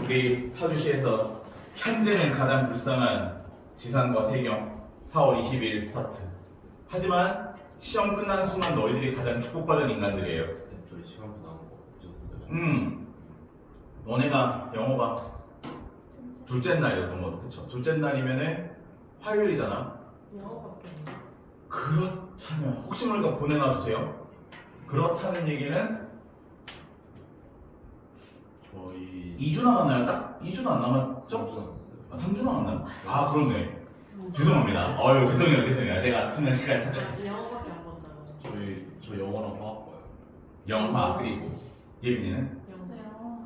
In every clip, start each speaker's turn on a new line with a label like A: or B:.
A: 우리 파주시에서 현재는 가장 불쌍한 지상과 세경 4월 22일 스타트. 하지만 시험 끝난 순간 너희들이 가장 축복받은 인간들이에요.
B: 저희 시간표 나온 거 보셨어요?
A: 너네가 영어가 둘째 날이었던 거 그쵸? 둘째 날이면은 화요일이잖아.
C: 영어밖에 안 돼.
A: 그렇다면 혹시 모르니까 보내놔 주세요. 그렇다는 얘기는
B: 저희
A: 2주 남았나요? 딱 2주도 안 남았죠?
B: 3주 남았어요.
A: 아, 3주 남았나요? 아 그렇네. 죄송합니다. 죄송해요. 제가 순간 시간 찾아봤어요.
C: 영어밖에 안 본다고.
B: 저 영어랑 화학 봐요.
A: 영화 그리고 예빈이는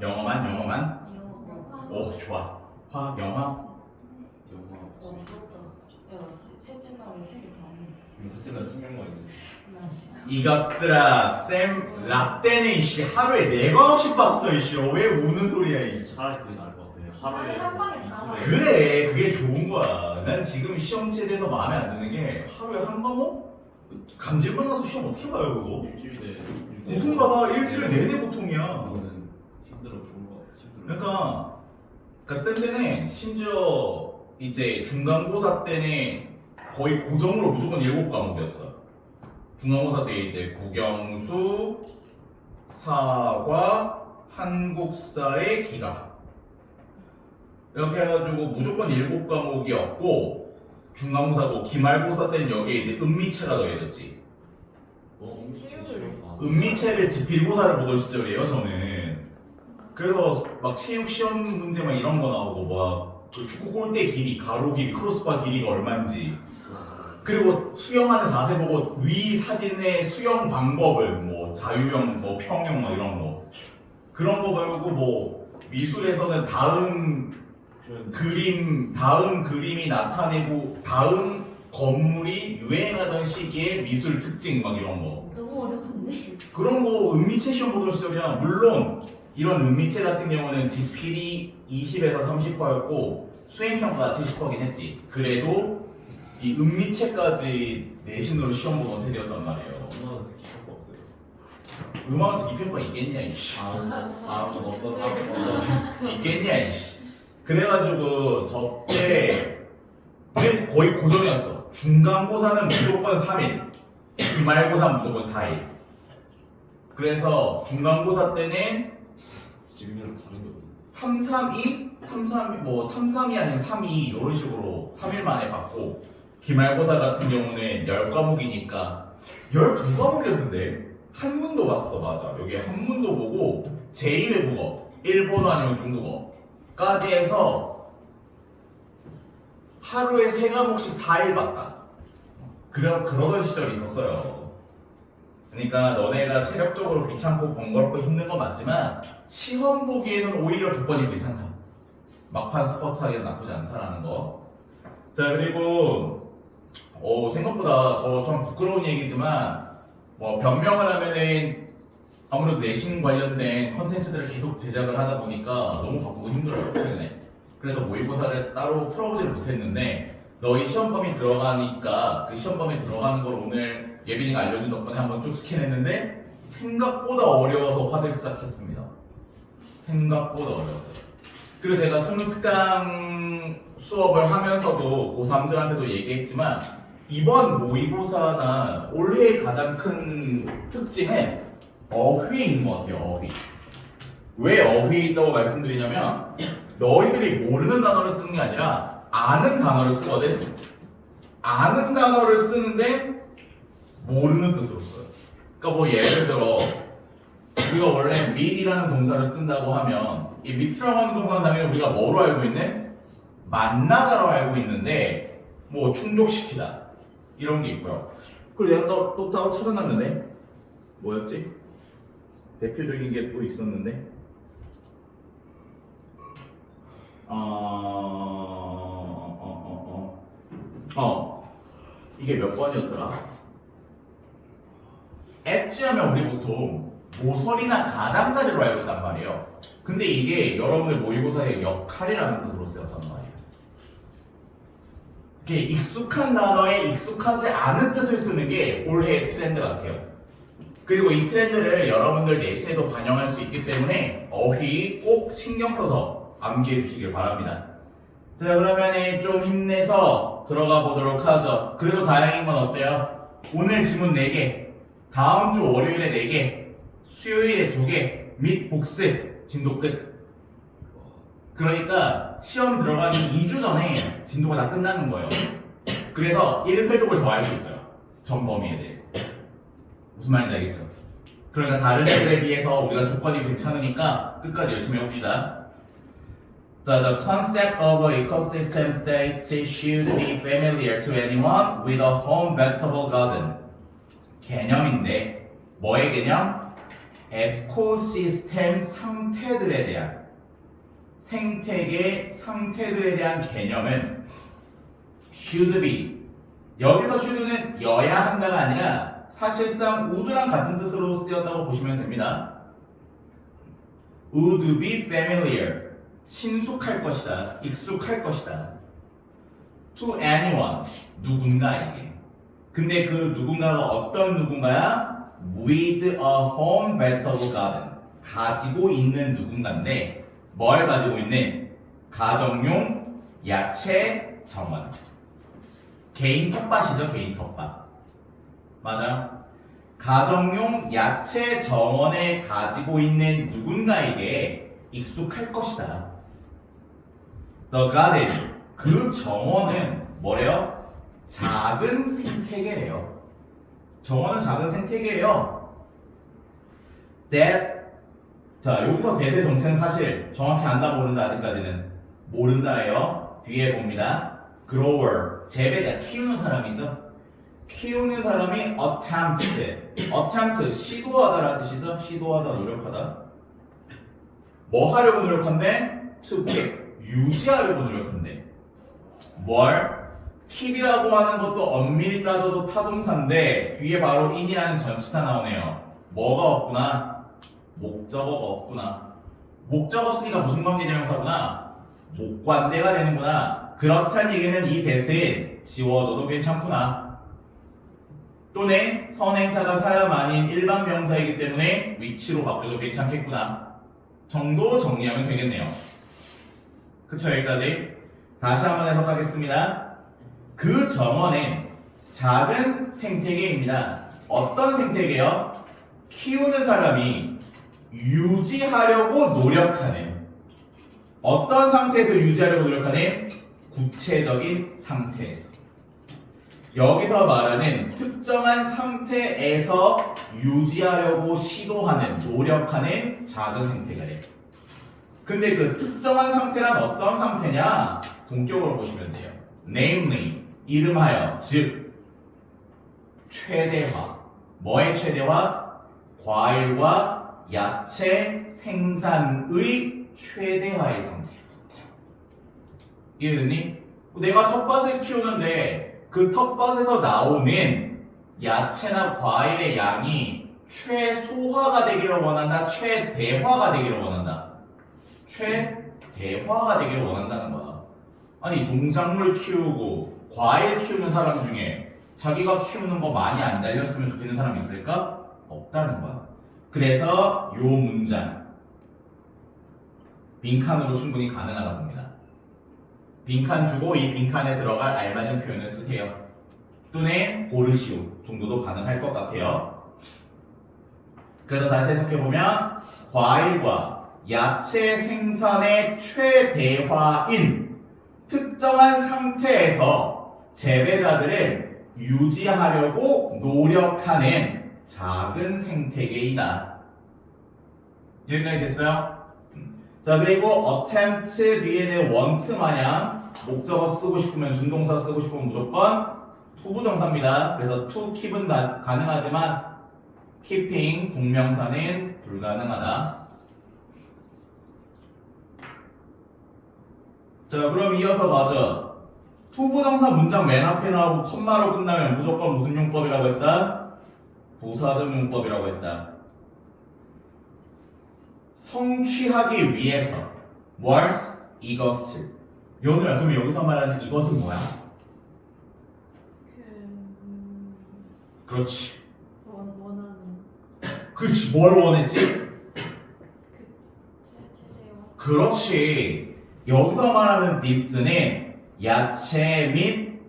C: 영어.
A: 영어만.
D: 영어.
A: 오 좋아. 화학 영화.
B: 영화
C: 어, 부럽다. 야, 셋째 날에 세개 다 먹네.
B: 그때 날 생각만 있는데
A: 이것들아 쌤 라떼는 이씨 하루에 4과목씩 봤어 이씨. 왜 우는 소리야 이.
B: 차라리 그게 나을 것 같아요. 하루에
D: 한 방에 다
B: 이틀에
A: 그래 그게 좋은 거야. 난 지금 시험지에 대해서 마음에 안 드는 게 하루에 한 과목? 감질만 나도 시험 어떻게 봐요 그거?
B: 일주일에
A: 고통 봐봐 일주일 내내 고통이야.
B: 이거는 힘들어 죽은 거 힘들어.
A: 그러니까 쌤 때는 심지어 이제 중간고사 때는 거의 고정으로 무조건 7과목이었어. 중간고사 때 이제 국영수, 사과, 한국사의 기가 이렇게 해가지고 무조건 7과목이었고 중간고사고 기말고사 때는 여기에 이제 은미체가 더해졌지. 은미체를 지필고사를 보던 시절이에요 저는. 그래서 막 체육 시험 문제 막 이런 거 나오고 그 축구 골대 길이, 가로 길이, 크로스바 길이가 얼마인지 그리고 수영하는 자세 보고 위 사진의 수영 방법을 뭐 자유형, 뭐 평형 뭐 이런 거 그런 거 배우고 뭐 미술에서는 다음 그림이 나타내고 다음 건물이 유행하던 시기에 미술 특징 막 이런 거
D: 너무 어려운데.
A: 그런 거 은미체 시험 보던 시절이야. 물론 이런 은미체 같은 경우는 지필이 20에서 30%였고 수행평가가 70%긴 했지. 그래도 이 은미체까지 내신으로 시험 보던 세대였단 말이에요.
B: 엄마는 특히 할거 없어요.
A: 음악은 특기 평가 있겠냐 이씨.
B: 어떤
A: 있겠냐 이씨. 그래가지고 저때 거의 고정이었어. 중간고사는 무조건 3일, 기말고사 무조건 4일. 그래서 중간고사 때는
B: 지금이랑 다른 게 없는데.
A: 332 아니면 32 이런 식으로 3일 만에 받고 기말고사 같은 경우는 10과목이니까 12과목이었는데 한문도 봤어. 맞아. 여기 한문도 보고 제2외국어 일본어 아니면 중국어까지 해서 하루에 3과목씩 4일 봤다. 그러던 시절이 있었어요. 그러니까 너네가 체력적으로 귀찮고 번거롭고 힘든 건 맞지만 시험 보기에는 오히려 조건이 괜찮다. 막판 스퍼트 하기엔 나쁘지 않다라는 거. 자 그리고 생각보다 저 좀 부끄러운 얘기지만 뭐 변명을 하면은 아무래도 내신 관련된 컨텐츠들을 계속 제작을 하다 보니까 너무 바쁘고 힘들어요 최근에. 그래서 모의고사를 따로 풀어보지를 못했는데 너희 시험범위 들어가니까 그 시험범위 들어가는 걸 오늘 예빈이가 알려준 덕분에 한번 쭉 스캔했는데 생각보다 어려워서 화들짝했습니다. 생각보다 어려웠어요. 그리고 제가 수능 특강 수업을 하면서도 고3들한테도 얘기했지만 이번 모의고사나 올해의 가장 큰 특징은 어휘에 있는 것 같아요. 어휘. 왜 어휘에 있다고 말씀드리냐면 너희들이 모르는 단어를 쓰는 게 아니라 아는 단어를 쓰거든. 아는 단어를 쓰는데 모르는 뜻으로 써요. 그러니까 뭐 예를 들어 우리가 원래 meet이라는 동사를 쓴다고 하면 이 meet라고 하는 동사는 당연히 우리가 뭐로 알고 있네? 만나다로 알고 있는데 뭐 충족시키다 이런 게 있고요. 그리고 내가 또 따로 찾아놨는데 뭐였지? 대표적인 게 또 있었는데 이게 몇 번이었더라? 엣지 하면 우리 보통 모서리나 가장자리로 알고 있단 말이에요. 근데 이게 여러분들 모의고사의 역할이라는 뜻으로 쓰였단 말이에요. 이게 익숙한 단어에 익숙하지 않은 뜻을 쓰는 게 올해의 트렌드 같아요. 그리고 이 트렌드를 여러분들 내신에도 반영할 수 있기 때문에 어휘 꼭 신경 써서 암기해 주시길 바랍니다. 자, 그러면 좀 힘내서 들어가 보도록 하죠. 그래도 다행인 건 어때요? 오늘 지문 4개, 다음 주 월요일에 4개, 수요일에 2개, 및 복습, 진도 끝. 그러니까 시험 들어가기 2주 전에 진도가 다 끝나는 거예요. 그래서 1회독을 더 할 수 있어요. 전 범위에 대해서. 무슨 말인지 알겠죠? 그러니까 다른 애들에 비해서 우리가 조건이 괜찮으니까 끝까지 열심히 해봅시다. 자, the concept of an ecosystem state should be familiar to anyone with a home vegetable garden. 개념인데 뭐의 개념? 에코시스템 상태들에 대한 생태계 상태들에 대한 개념은 should be 여기서 should는 여야 한다가 아니라 사실상 would랑 같은 뜻으로 쓰였다고 보시면 됩니다. would be familiar 친숙할 것이다, 익숙할 것이다. to anyone 누군가에게. 근데 그 누군가가 어떤 누군가야? with a home vegetable garden 가지고 있는 누군가인데 뭘 가지고 있는? 가정용 야채 정원. 개인 텃밭이죠, 개인 텃밭. 맞아요? 가정용 야채 정원을 가지고 있는 누군가에게 익숙할 것이다. The garden, 그 정원은 뭐래요? 작은 생태계래요. 정원은 작은 생태계예요. That, 자 여기서 that의 정체는 사실 정확히 안다 모른다 아직까지는 모른다예요. 뒤에 봅니다. grower, 재배자, 키우는 사람이죠. 키우는 사람이 attempt, 시도하다라는 뜻이죠. 시도하다, 노력하다. 뭐 하려고 노력한대? to keep, 유지하려고 노력한대. 뭘? keep이라고 하는 것도 엄밀히 따져도 타동사인데 뒤에 바로 in이라는 전치사 나오네요. 뭐가 없구나? 목적어가 없구나. 목적 없으니까 무슨 관계대명사구나? 목관대가 되는구나. 그렇다는 얘기는 이 대신 지워져도 괜찮구나. 또는 선행사가 사람 아닌 일반 명사이기 때문에 위치로 바뀌어도 괜찮겠구나 정도 정리하면 되겠네요. 그쵸? 여기까지. 다시 한번 해석하겠습니다. 그 정원은 작은 생태계입니다. 어떤 생태계요? 키우는 사람이 유지하려고 노력하는, 어떤 상태에서 유지하려고 노력하는? 구체적인 상태에서. 여기서 말하는 특정한 상태에서 유지하려고 시도하는, 노력하는 작은 생태계래. 근데 그 특정한 상태란 어떤 상태냐? 동격으로 보시면 돼요. namely, 이름하여, 즉 최대화. 뭐의 최대화? 과일과 야채 생산의 최대화의 상태. 이해됐니? 내가 텃밭을 키우는데 그 텃밭에서 나오는 야채나 과일의 양이 최소화가 되기를 원한다, 최대화가 되기를 원한다. 최대화가 되기를 원한다는 거야. 아니 농작물 키우고 과일 키우는 사람 중에 자기가 키우는 거 많이 안 달렸으면 좋겠는 사람이 있을까? 없다는 거야. 그래서 요 문장 빈칸으로 충분히 가능하다고 봅니다. 빈칸 주고 이 빈칸에 들어갈 알맞은 표현을 쓰세요. 또는 고르시오 정도도 가능할 것 같아요. 그래서 다시 해석해보면 과일과 야채 생산의 최대화인 특정한 상태에서 재배자들을 유지하려고 노력하는 작은 생태계이다. 여기까지 됐어요? 자, 그리고 attempt 뒤에는 want 마냥 목적어 쓰고 싶으면 준동사 쓰고 싶으면 무조건 투부정사입니다. 그래서 to keep은 가능하지만 keeping 동명사는 불가능하다. 자, 그럼 이어서 가죠. 투부정사 문장 맨 앞에 나오고 컴마로 끝나면 무조건 무슨 용법이라고 했다? 부사적 용법이라고 했다. 성취하기 위해서 뭘? 이것을. 연우야, 그럼 여기서 말하는 이것은 뭐야?
C: 그
A: 그렇지.
C: 원하는
A: 그렇지. 뭘 원했지?
C: 제세요.
A: 그렇지. 여기서 말하는 this는 야채 및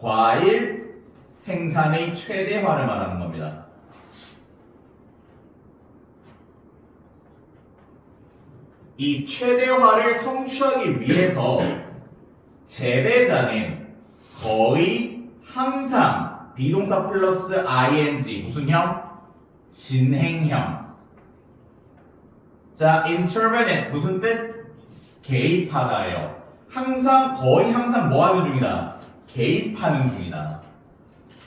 A: 과일 생산의 최대화를 말하는 겁니다. 이 최대화를 성취하기 위해서 재배자는 거의 항상 비동사 플러스 ing 무슨 형? 진행형. 자, intervenant 무슨 뜻? 개입하다예요. 항상 거의 항상 뭐 하는 중이다? 개입하는 중이다.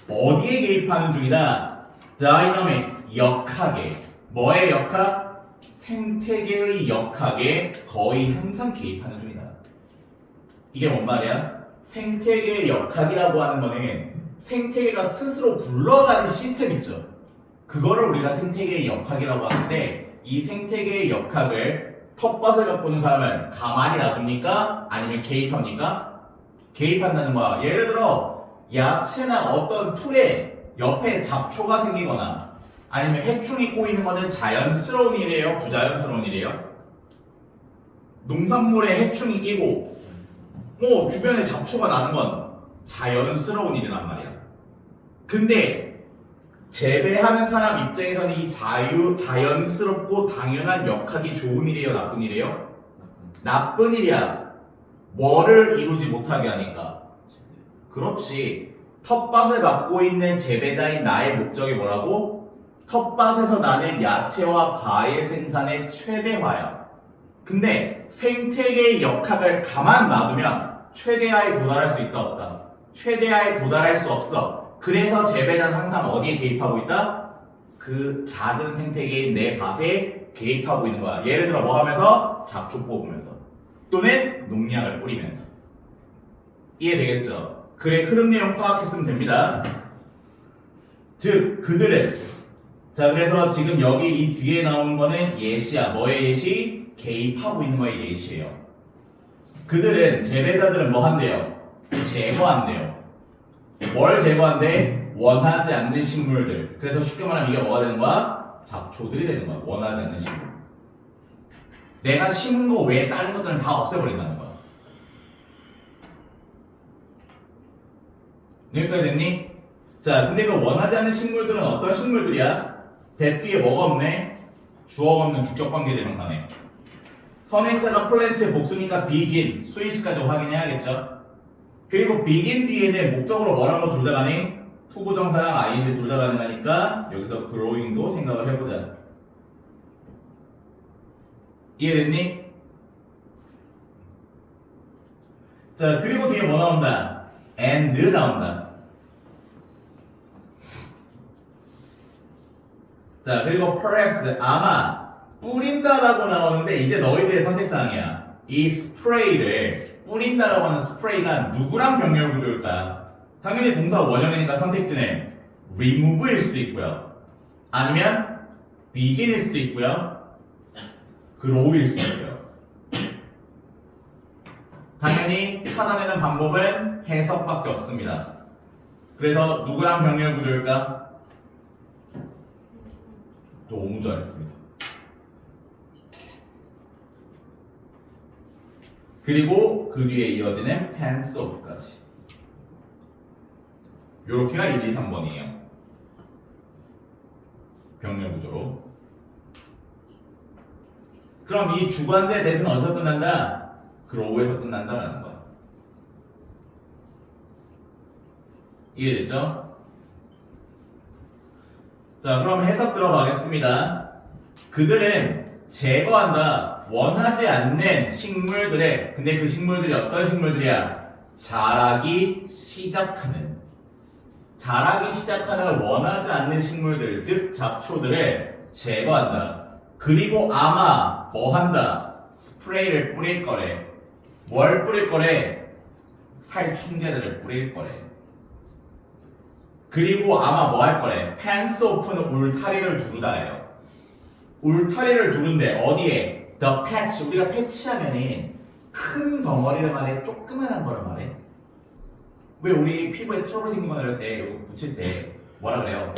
A: 어디에 개입하는 중이다? dynamics 역학에. 뭐의 역학? 생태계의 역학에 거의 항상 개입하는 중이다. 이게 뭔 말이야? 생태계의 역학이라고 하는 거는 생태계가 스스로 굴러가는 시스템 있죠. 그거를 우리가 생태계의 역학이라고 하는데 이 생태계의 역학을 텃밭을 갖고 있는 사람은 가만히 놔둡니까? 아니면 개입합니까? 개입한다는 거야. 예를 들어 야채나 어떤 풀에 옆에 잡초가 생기거나 아니면 해충이 꼬이는 거는 자연스러운 일이에요? 부자연스러운 일이에요? 농산물에 해충이 끼고 뭐 주변에 잡초가 나는 건 자연스러운 일이란 말이야. 근데 재배하는 사람 입장에서는 이 자연스럽고 당연한 역학이 좋은 일이에요? 나쁜 일이에요? 나쁜 일이야. 뭐를 이루지 못하게 하니까? 그렇지. 텃밭을 갖고 있는 재배자인 나의 목적이 뭐라고? 텃밭에서 나는 야채와 과일 생산의 최대화야. 근데 생태계의 역학을 가만 놔두면 최대화에 도달할 수 있다 없다? 최대화에 도달할 수 없어. 그래서 재배자는 항상 어디에 개입하고 있다? 그 작은 생태계인 내 밭에 개입하고 있는 거야. 예를 들어 뭐 하면서? 잡초 뽑으면서 또는 농약을 뿌리면서. 이해되겠죠? 글의 흐름 내용 파악했으면 됩니다. 즉 그들은 자 그래서 지금 여기 이 뒤에 나오는 거는 예시야. 뭐의 예시? 개입하고 있는 거의 예시예요. 그들은 재배자들은 뭐 한대요? 제거한대요. 뭘 제거한대? 원하지 않는 식물들. 그래서 쉽게 말하면 이게 뭐가 되는 거야? 잡초들이 되는 거야. 원하지 않는 식물. 내가 심은 거 외에 다른 것들은 다 없애버린다는 거야. 여기까지 됐니? 자, 근데 그 원하지 않는 식물들은 어떤 식물들이야? 대피에 뭐가 없네? 주어가 없는 주격관계 대명사네. 선행사가 플랜츠의 복수니까 begin, 수인식까지 확인해야겠죠? 그리고 begin 뒤에는 목적으로 뭐랑 뭐 둘 다 가네? 투부정사랑 ing 둘 다 가능하니까 여기서 growing도 생각을 해보자. 이해됐니? 자, 그리고 뒤에 뭐 나온다? and 나온다. 자, 그리고 perhaps 아마 뿌린다라고 나오는데 이제 너희들의 선택사항이야. 이 스프레이를 뿌린다라고 하는 스프레이가 누구랑 병렬 구조일까? 당연히 동사 원형이니까 선택지는 remove일 수도 있고요. 아니면 begin일 수도 있고요. grow일 수도 있어요. 당연히 찾아내는 방법은 해석밖에 없습니다. 그래서 누구랑 병렬 구조일까? 너무 잘했습니다. 그리고 그 뒤에 이어지는 pants off까지. 요렇게가 1, 2, 3번이에요. 병렬 구조로. 그럼 이 주관대 대수는 어디서 끝난다? grow에서 끝난다라는 거야. 이해됐죠? 자, 그럼 해석 들어가겠습니다. 그들은 제거한다. 원하지 않는 식물들의, 근데 그 식물들이 어떤 식물들이야? 자라기 시작하는 원하지 않는 식물들, 즉 잡초들을 제거한다. 그리고 아마 뭐 한다? 스프레이를 뿌릴 거래. 뭘 뿌릴 거래? 살충제들을 뿌릴 거래. 그리고 아마 뭐 할 거래? pants off는 울타리를 두르다예요. 울타리를 두른데 어디에? the patch. 우리가 패치하면은 큰 덩어리를 말해? 조그만한 거를 말해? 왜 우리 피부에 트러블 생긴 거 이럴 때 이거 붙일 때 뭐라 그래요?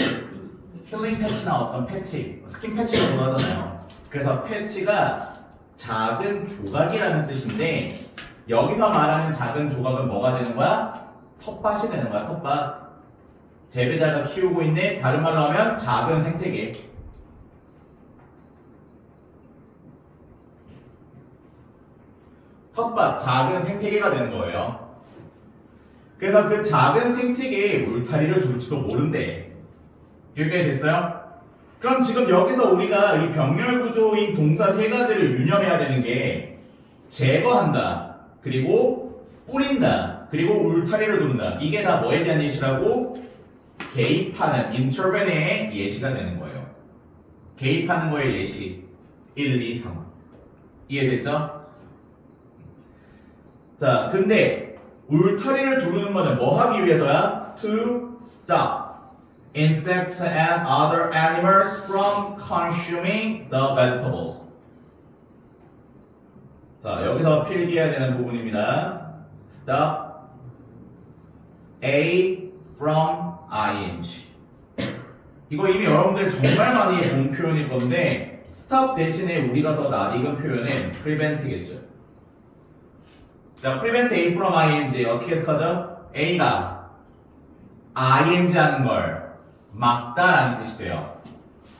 A: 힐링 스크린 패치나 어떤 패치, 스킨 패치라고 하잖아요. 그래서 패치가 작은 조각이라는 뜻인데 여기서 말하는 작은 조각은 뭐가 되는 거야? 텃밭이 되는 거야. 텃밭. 재배자가 키우고 있는, 다른 말로 하면 작은 생태계. 텃밭, 작은 생태계가 되는 거예요. 그래서 그 작은 생태계에 울타리를 둘지도 모른대. 여기까지 됐어요? 그럼 지금 여기서 우리가 이 병렬 구조인 동사 세 가지를 유념해야 되는 게 제거한다, 그리고 뿌린다, 그리고 울타리를 두는다. 이게 다 뭐에 대한 예시라고? 개입하는, intervene의 예시가 되는 거예요. 개입하는 거의 예시. 1, 2, 3. 이해됐죠? 자, 근데 울타리를 두르는 거는 뭐 하기 위해서야? To stop insects and other animals from consuming the vegetables. 자, 여기서 필기해야 되는 부분입니다. Stop A from ing. 이거 이미 여러분들 정말 많이 본 표현일 건데 stop 대신에 우리가 더 낯익은 표현은 prevent겠죠. 자, prevent A from ing 어떻게 해석하죠? A가 ing 하는 걸 막다라는 뜻이 돼요.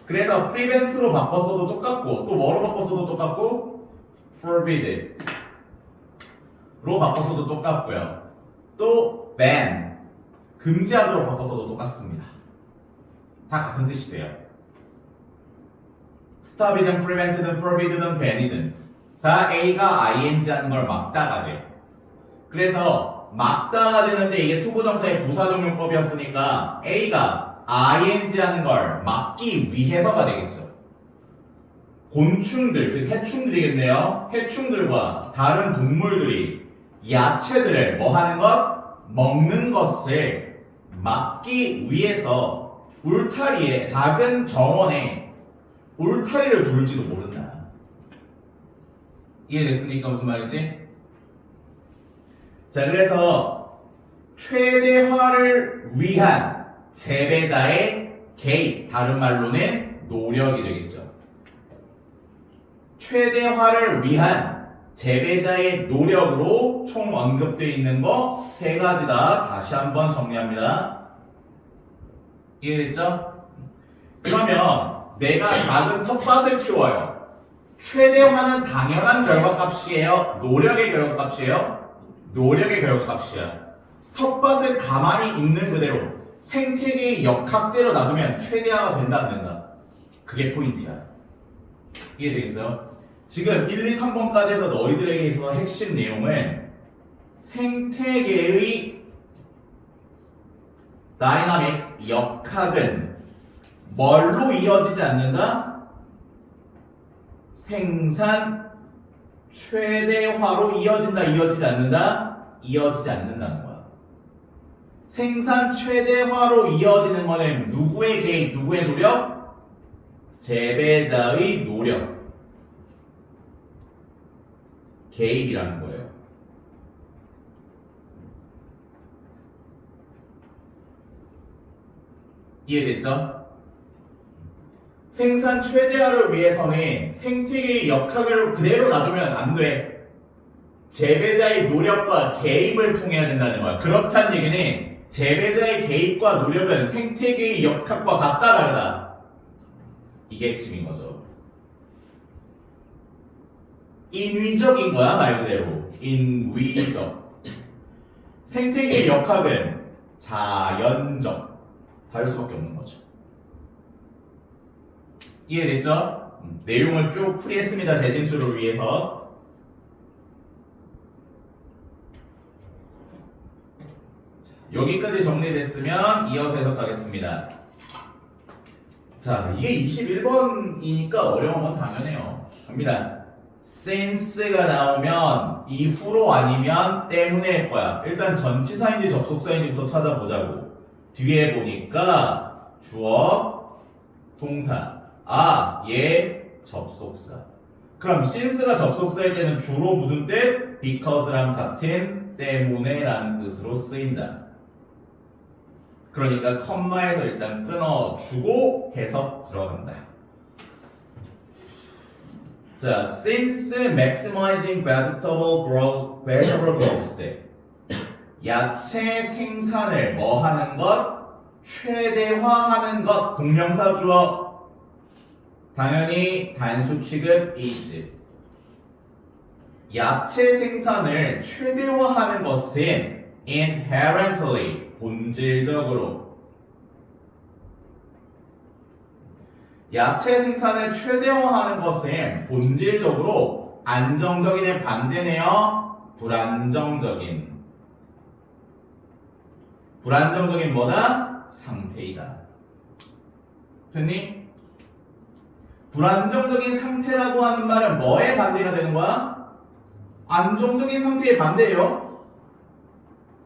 A: 그래서 prevent로 바꿨어도 똑같고 또 뭐로 바꿨어도 똑같고 forbid로 바꿨어도 똑같고요. 또 ban 금지하도록 바꿨어도 똑같습니다. 다 같은 뜻이 돼요. stop이든 prevent든 forbid든 ban이든 다 A가 ing 하는 걸 막다가 돼. 그래서 막다가 되는데 이게 투부정사의 부사적용법이었으니까 A가 ing 하는 걸 막기 위해서가 되겠죠. 곤충들, 즉 해충들이겠네요. 해충들과 다른 동물들이 야채들을 뭐 하는 것? 먹는 것을 막기 위해서 울타리에, 작은 정원에 울타리를 둘지도 모른다. 이해됐습니까? 무슨 말인지? 자, 그래서 최대화를 위한 재배자의 개입, 다른 말로는 노력이 되겠죠. 최대화를 위한 재배자의 노력으로 총 언급되어 있는 거 세 가지다. 다시 한번 정리합니다. 이해됐죠? 그러면 내가 작은 텃밭을 키워요. 최대화는 당연한 결과값이에요? 노력의 결과값이에요? 노력의 결과값이야. 텃밭을 가만히 있는 그대로 생태계의 역학대로 놔두면 최대화가 된다 안 된다? 그게 포인트야. 이해되겠어요? 지금 1, 2, 3번까지 해서 너희들에게 있어서 핵심 내용은 생태계의 다이나믹스 역학은 뭘로 이어지지 않는다? 생산 최대화로 이어진다, 이어지지 않는다? 이어지지 않는다는 거야. 생산 최대화로 이어지는 거는 누구의 개입, 누구의 노력? 재배자의 노력. 개입이라는 거예요. 이해됐죠? 생산 최대화를 위해서는 생태계의 역학을 그대로 놔두면 안 돼. 재배자의 노력과 개입을 통해야 된다는 거야. 그렇다는 얘기는 재배자의 개입과 노력은 생태계의 역학과 같다 다르다. 이게 핵심인 거죠. 인위적인 거야, 말 그대로. 인위적. 생태계의 역학은 자연적. 다를 수밖에 없는 거죠. 이해됐죠? 내용을 쭉 풀이했습니다. 재진수를 위해서. 여기까지 정리됐으면 이어서 해석하겠습니다. 자, 이게 21번이니까 어려운 건 당연해요. 갑니다. since가 나오면 이후로 아니면 때문에일 거야. 일단 전치사인지 접속사인지부터 찾아보자고. 뒤에 보니까 주어, 동사, 얘 접속사. 그럼 since가 접속사일 때는 주로 무슨 뜻? because랑 같은 때문에 라는 뜻으로 쓰인다. 그러니까 컴마에서 일단 끊어주고 해서 들어간다. 자, since maximizing vegetable growth, 야채 생산을 뭐 하는 것? 최대화하는 것. 동명사 주어. 당연히 단수 취급 is. 야채 생산을 최대화하는 것은 inherently, 본질적으로. 야채 생산을 최대화하는 것은 본질적으로 안정적인의 반대네요. 불안정적인. 불안정적인 뭐다? 상태이다. 됐니? 불안정적인 상태라고 하는 말은 뭐의 반대가 되는 거야? 안정적인 상태의 반대예요.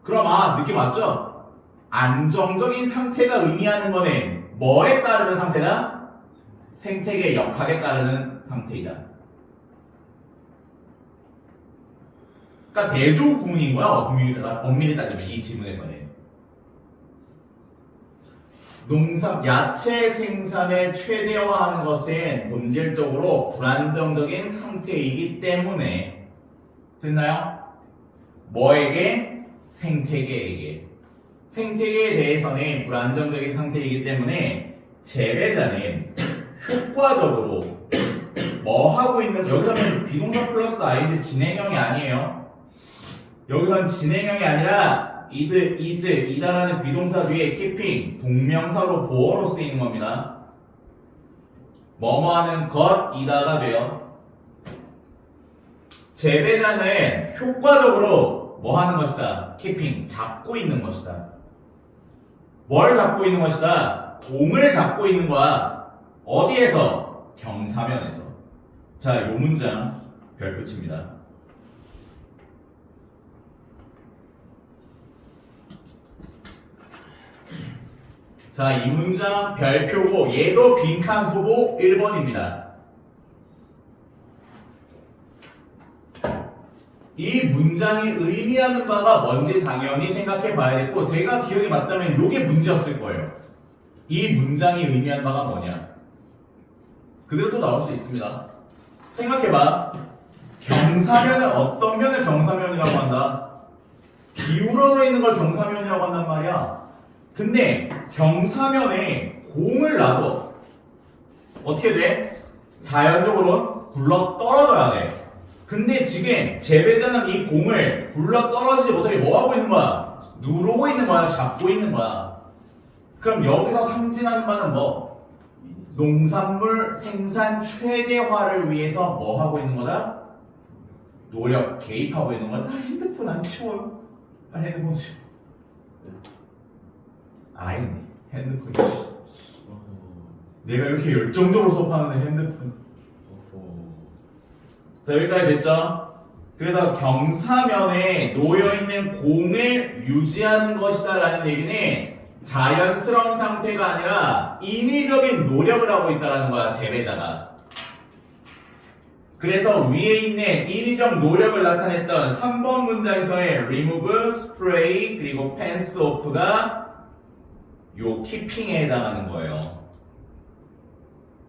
A: 그럼 느낌 왔죠? 안정적인 상태가 의미하는 거는 뭐에 따르는 상태다? 생태계 역학에 따르는 상태이다. 그러니까 대조구문인 거야. 엄밀히 따지면 이 지문에서는. 야채 생산을 최대화하는 것은 본질적으로 불안정적인 상태이기 때문에 됐나요? 뭐에게? 생태계에게. 생태계에 대해서는 불안정적인 상태이기 때문에 재배자는 효과적으로 뭐 하고 있는, 여기서는 비동사 플러스 아이드 진행형이 아니에요. 여기서는 진행형이 아니라 is, 이다라는 비동사 뒤에 keeping, 동명사로 보어로 쓰이는 겁니다. 뭐뭐 하는 것이다가 돼요. 재배자는 효과적으로 뭐 하는 것이다? keeping, 잡고 있는 것이다. 뭘 잡고 있는 것이다? 공을 잡고 있는 거야. 어디에서? 경사면에서. 자, 요 문장 별표 칩니다. 자, 이 문장 별표고 얘도 빈칸 후보 1번입니다. 이 문장이 의미하는 바가 뭔지 당연히 생각해 봐야겠고, 제가 기억이 맞다면 이게 문제였을 거예요. 이 문장이 의미하는 바가 뭐냐? 그대로 또 나올 수 있습니다. 생각해봐. 경사면을 어떤 면을 경사면이라고 한다? 기울어져 있는 걸 경사면이라고 한단 말이야. 근데 경사면에 공을 놔도 어떻게 돼? 자연적으로 굴러 떨어져야 돼. 근데 지금 재배자는 이 공을 굴러 떨어지지 못하게 뭐 하고 있는 거야? 누르고 있는 거야? 잡고 있는 거야? 그럼 여기서 상징하는 바는 뭐? 농산물 생산 최대화를 위해서 뭐 하고 있는 거다? 노력, 개입하고 있는 거다. 핸드폰 안 치워요? 빨리 핸드폰 치워. 아니네, 핸드폰이. 내가 이렇게 열정적으로 수업하는데 핸드폰. 자, 여기까지 됐죠? 그래서 경사면에 놓여있는 공을 유지하는 것이다 라는 얘기는 자연스러운 상태가 아니라 인위적인 노력을 하고 있다는 거야, 재배자가. 그래서 위에 있는 인위적 노력을 나타냈던 3번 문장에서의 remove, spray, 그리고 fence off가 요 keeping에 해당하는 거예요.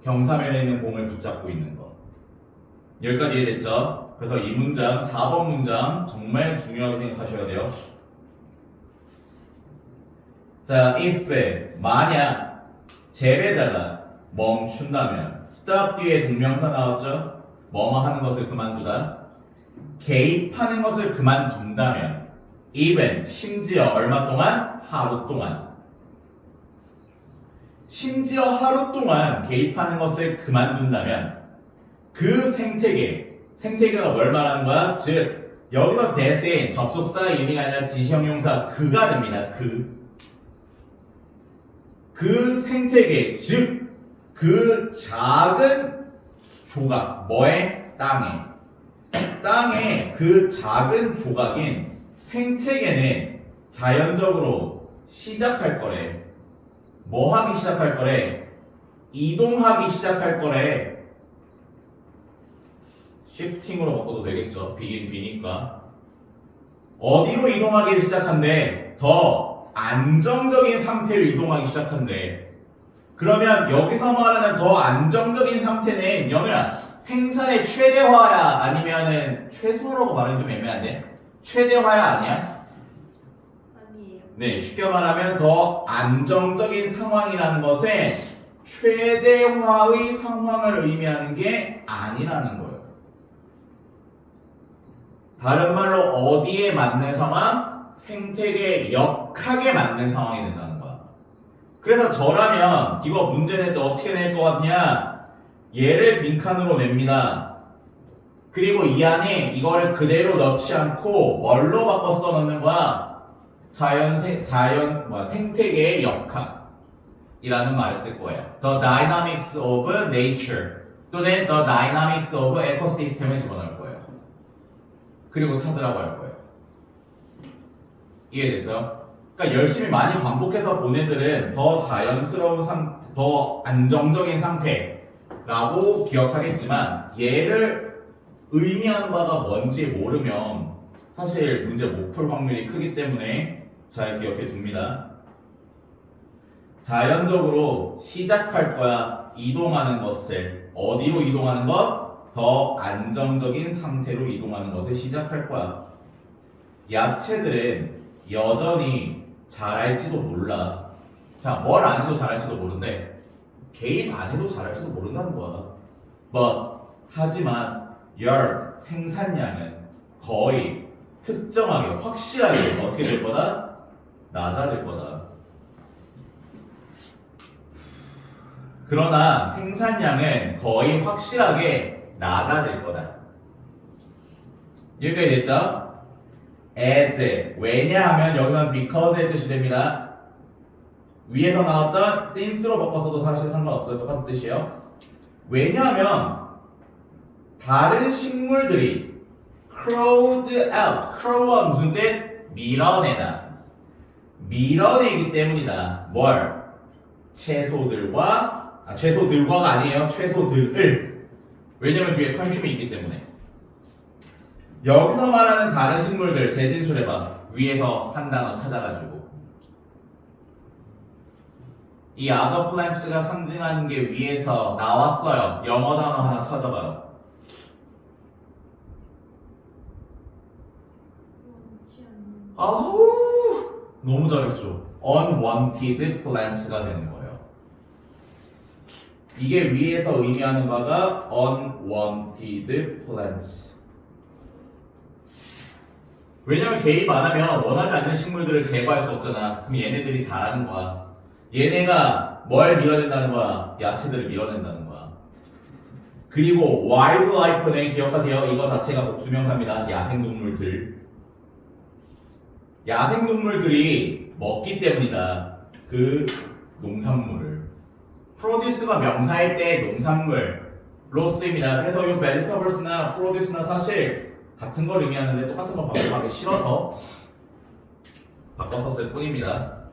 A: 경사면에 있는 공을 붙잡고 있는 거. 여기까지 이해됐죠? 그래서 이 문장, 4번 문장 정말 중요하게 생각하셔야 돼요. 자, if, 만약 재배자가 멈춘다면 stop 뒤에 동명사 나왔죠? 뭐뭐 하는 것을 그만두다. 개입하는 것을 그만둔다면 even, 심지어 얼마 동안? 하루 동안. 심지어 하루 동안 개입하는 것을 그만둔다면 그 생태계가 뭘 말하는 거야? 즉, 여기서 대신 접속사 이름이 아니라 지시형용사 그가 됩니다. 그 생태계, 즉 그 작은 조각, 뭐에? 땅에 그 작은 조각인 생태계는 자연적으로 시작할 거래. 뭐 하기 시작할 거래? 이동하기 시작할 거래. 시프팅으로 바꿔도 되겠죠. 비긴 비니까. 어디로 이동하기 시작한대? 더 안정적인 상태로 이동하기 시작한대. 그러면 여기서 말하는 더 안정적인 상태는 영우야 생산의 최대화야 아니면은 최소라고 말하기 좀 애매한데 최대화야 아니야?
C: 아니에요.
A: 네, 쉽게 말하면 더 안정적인 상황이라는 것은 최대화의 상황을 의미하는 게 아니라는 거예요. 다른 말로 어디에 맞는 상황? 생태계 역학에 맞는 상황이 된다는 거야. 그래서 저라면 이거 문제 낼 때 어떻게 낼 것 같냐? 얘를 빈칸으로 냅니다. 그리고 이 안에 이거를 그대로 넣지 않고 뭘로 바꿔 써 넣는 거야? 생태계의 역학이라는 말을 쓸 거예요. The dynamics of nature 또는 the dynamics of ecosystem을 집어넣을 거예요. 그리고 찾으라고 할 거예요. 이해됐어요? 그러니까 열심히 많이 반복해서 본 애들은 더 자연스러운 더 안정적인 상태라고 기억하겠지만 얘를 의미하는 바가 뭔지 모르면 사실 문제 못 풀 확률이 크기 때문에 잘 기억해 둡니다. 자연적으로 시작할 거야. 이동하는 것을 어디로 이동하는 것? 더 안정적인 상태로 이동하는 것을 시작할 거야. 야채들은 여전히 잘할지도 몰라. 자, 뭘 안 해도 잘할지도 모른대. 개입 안 해도 잘할지도 모른다는 거야. 하지만 생산량은 거의 특정하게 확실하게 어떻게 될 거다? 낮아질 거다. 그러나 생산량은 거의 확실하게 낮아질 거다. 여기까지 됐죠? as 왜냐하면 여기서는 because의 뜻이 됩니다. 위에서 나왔던 since로 바꿔서도 사실 상관없어요. 똑같은 뜻이에요. 왜냐하면 다른 식물들이 crowd out, crow은 무슨 뜻? 밀어내다. 밀어내기 때문이다. 뭘? 채소들과가 아니에요. 채소들을. 왜냐면 뒤에 컨슘이 있기 때문에. 여기서 말하는 다른 식물들 재진술해봐. 위에서 한 단어 찾아가지고 이 other plants가 상징하는 게 위에서 나왔어요. 영어 단어 하나 찾아봐요. 아우 너무 잘했죠. unwanted plants가 되는 거예요. 이게 위에서 의미하는 바가 unwanted plants. 왜냐면 개입 안 하면 원하지 않는 식물들을 제거할 수 없잖아. 그럼 얘네들이 자라는 거야. 얘네가 뭘 밀어낸다는 거야? 야채들을 밀어낸다는 거야. 그리고 wildlife는 기억하세요. 이거 자체가 복수명사입니다. 야생동물들. 야생동물들이 먹기 때문이다. 그 농산물을. produce가 명사일 때 농산물로 쓰입니다. 그래서 이 vegetables나 produce나 사실 같은 걸 의미하는데 똑같은 걸 반복하기 싫어서 바꿨었을 뿐입니다.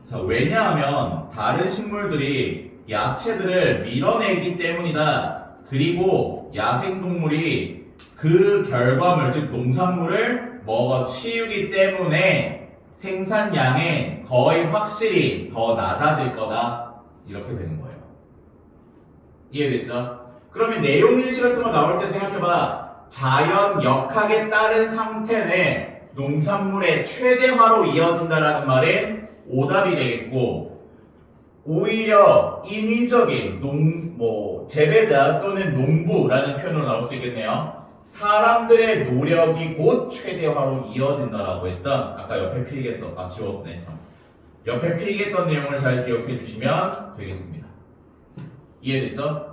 A: 자, 왜냐하면 다른 식물들이 야채들을 밀어내기 때문이다. 그리고 야생동물이 그 결과물, 즉 농산물을 먹어 치우기 때문에 생산량은 거의 확실히 더 낮아질 거다. 이렇게 되는 거예요. 이해됐죠? 그러면 내용 일시 같은 거 나올 때 생각해봐. 자연 역학에 따른 상태는 농산물의 최대화로 이어진다라는 말은 오답이 되겠고, 오히려 인위적인 재배자 또는 농부라는 표현으로 나올 수도 있겠네요. 사람들의 노력이 곧 최대화로 이어진다라고 했던 아까 옆에 필기했던 지웠네 참. 옆에 필기했던 내용을 잘 기억해 주시면 되겠습니다. 이해됐죠?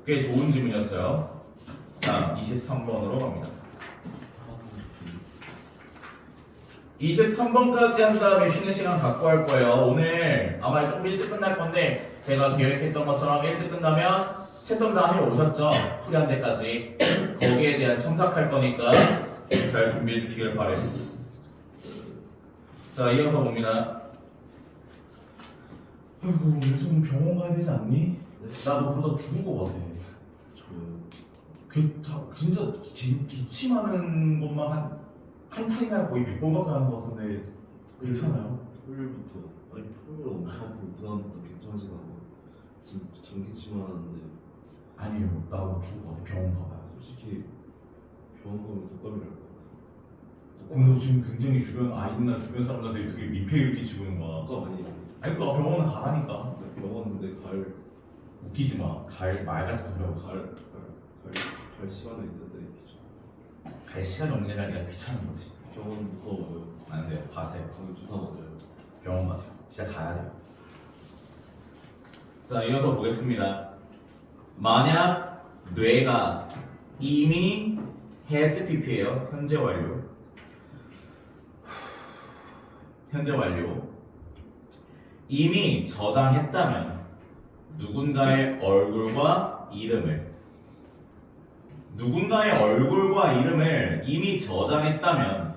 A: 꽤 좋은 질문이었어요. 다음 23번으로 갑니다. 23번까지 한 다음에 쉬는 시간 갖고 할 거예요. 오늘 아마 좀 일찍 끝날 건데 제가 계획했던 것처럼 일찍 끝나면 채점 다 해오셨죠? 풀이한 데까지. 거기에 대한 첨삭할 거니까 잘 준비해 주시길 바래요. 자, 이어서 봅니다. 아이고, 요즘 병원 가야 되지 않니? 나 너 그러다 죽을 것 같아.
B: 저요.
A: 진짜 기침하는 것만 한 타임에 거의 100번밖에 하는 것 같은데 괜찮아요?
B: 토요일부터 아니 토요일 엄청 아프고 그다음부터 괜찮아지나 봐. 지금 전기치만 하는데
A: 아니에요. 나 죽어. 병원 가봐요.
B: 솔직히 병원 가면 독감이 날것 같아.
A: 그럼 너 지금 굉장히 주변 아이나 주변 사람들한테 되게 민폐를 끼치고 있는 거야.
B: 독감 아니야.
A: 아니 그러니까 병원은 가라니까.
B: 병원 근데
A: 웃기지 마. 말같이 돌려고
B: 갈 시간은 있는데 귀찮아.
A: 갈 시간이 없는 게 아니라 귀찮은 거지.
B: 병원 무서워요.
A: 안 돼요. 가세요.
B: 가면 주사 맞아요.
A: 병원 가세요. 진짜 가야 돼요. 자, 이어서 보겠습니다. 만약 뇌가 이미 has pp예요. 현재 완료. 현재 완료. 이미 저장했다면 누군가의 얼굴과 이름을 이미 저장했다면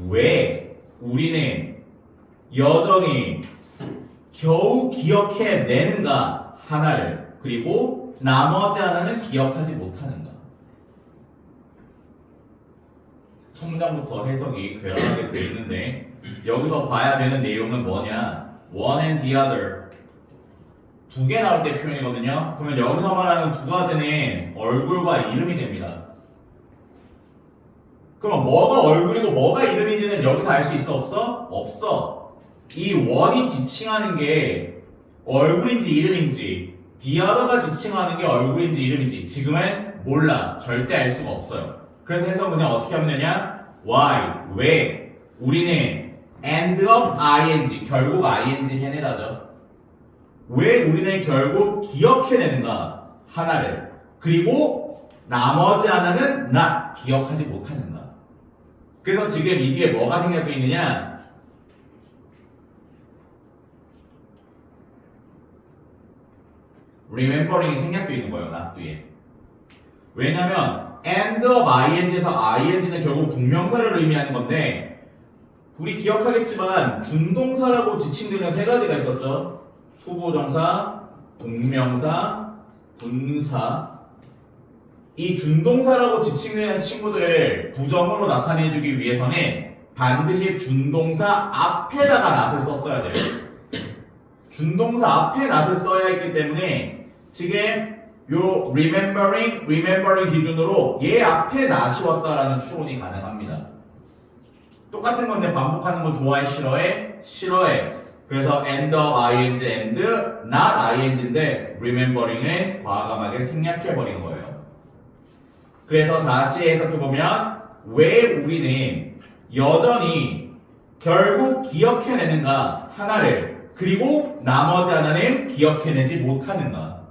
A: 왜 우리는 여전히 겨우 기억해내는가 하나를 그리고 나머지 하나는 기억하지 못하는가. 첫 문장부터 해석이 괴랄하게 되어 있는데 여기서 봐야 되는 내용은 뭐냐? one and the other 두 개 나올 때 표현이거든요. 그러면 여기서 말하는 두 가지는 얼굴과 이름이 됩니다. 그럼 뭐가 얼굴이고 뭐가 이름인지는 여기서 알 수 있어 없어? 없어. 이 원이 지칭하는 게 얼굴인지 이름인지 the other가 지칭하는 게 얼굴인지 이름인지 지금은 몰라. 절대 알 수가 없어요. 그래서 해석 그냥 어떻게 하면 되냐? why, 왜 우리는 end of ing 결국 ing 해내다죠. 왜 우리는 결국 기억해내는가 하나를 그리고 나머지 하나는 not 기억하지 못하는가. 그래서 지금 이 뒤에 뭐가 생략되어 있느냐? remembering이 생략되어 있는 거예요. not 뒤에. 왜냐면 end of ing에서 ing는 결국 동명사를 의미하는 건데 우리 기억하겠지만 준동사라고 지칭되는 세 가지가 있었죠. 후보정사, 동명사, 분사. 이 준동사라고 지칭되는 친구들을 부정으로 나타내주기 위해서는 반드시 준동사 앞에다가 not을 썼어야 돼요. 준동사 앞에 not을 써야 했기 때문에 지금 요 remembering 기준으로 얘 앞에 not이 왔다라는 추론이 가능합니다. 똑같은 건데 반복하는 거 좋아해 싫어해? 싫어해. 그래서 end of ing and not ing인데 remembering은 과감하게 생략해버린 거예요. 그래서 다시 해석해보면 왜 우리는 여전히 결국 기억해내는가 하나를 그리고 나머지 하나는 기억해내지 못하는가.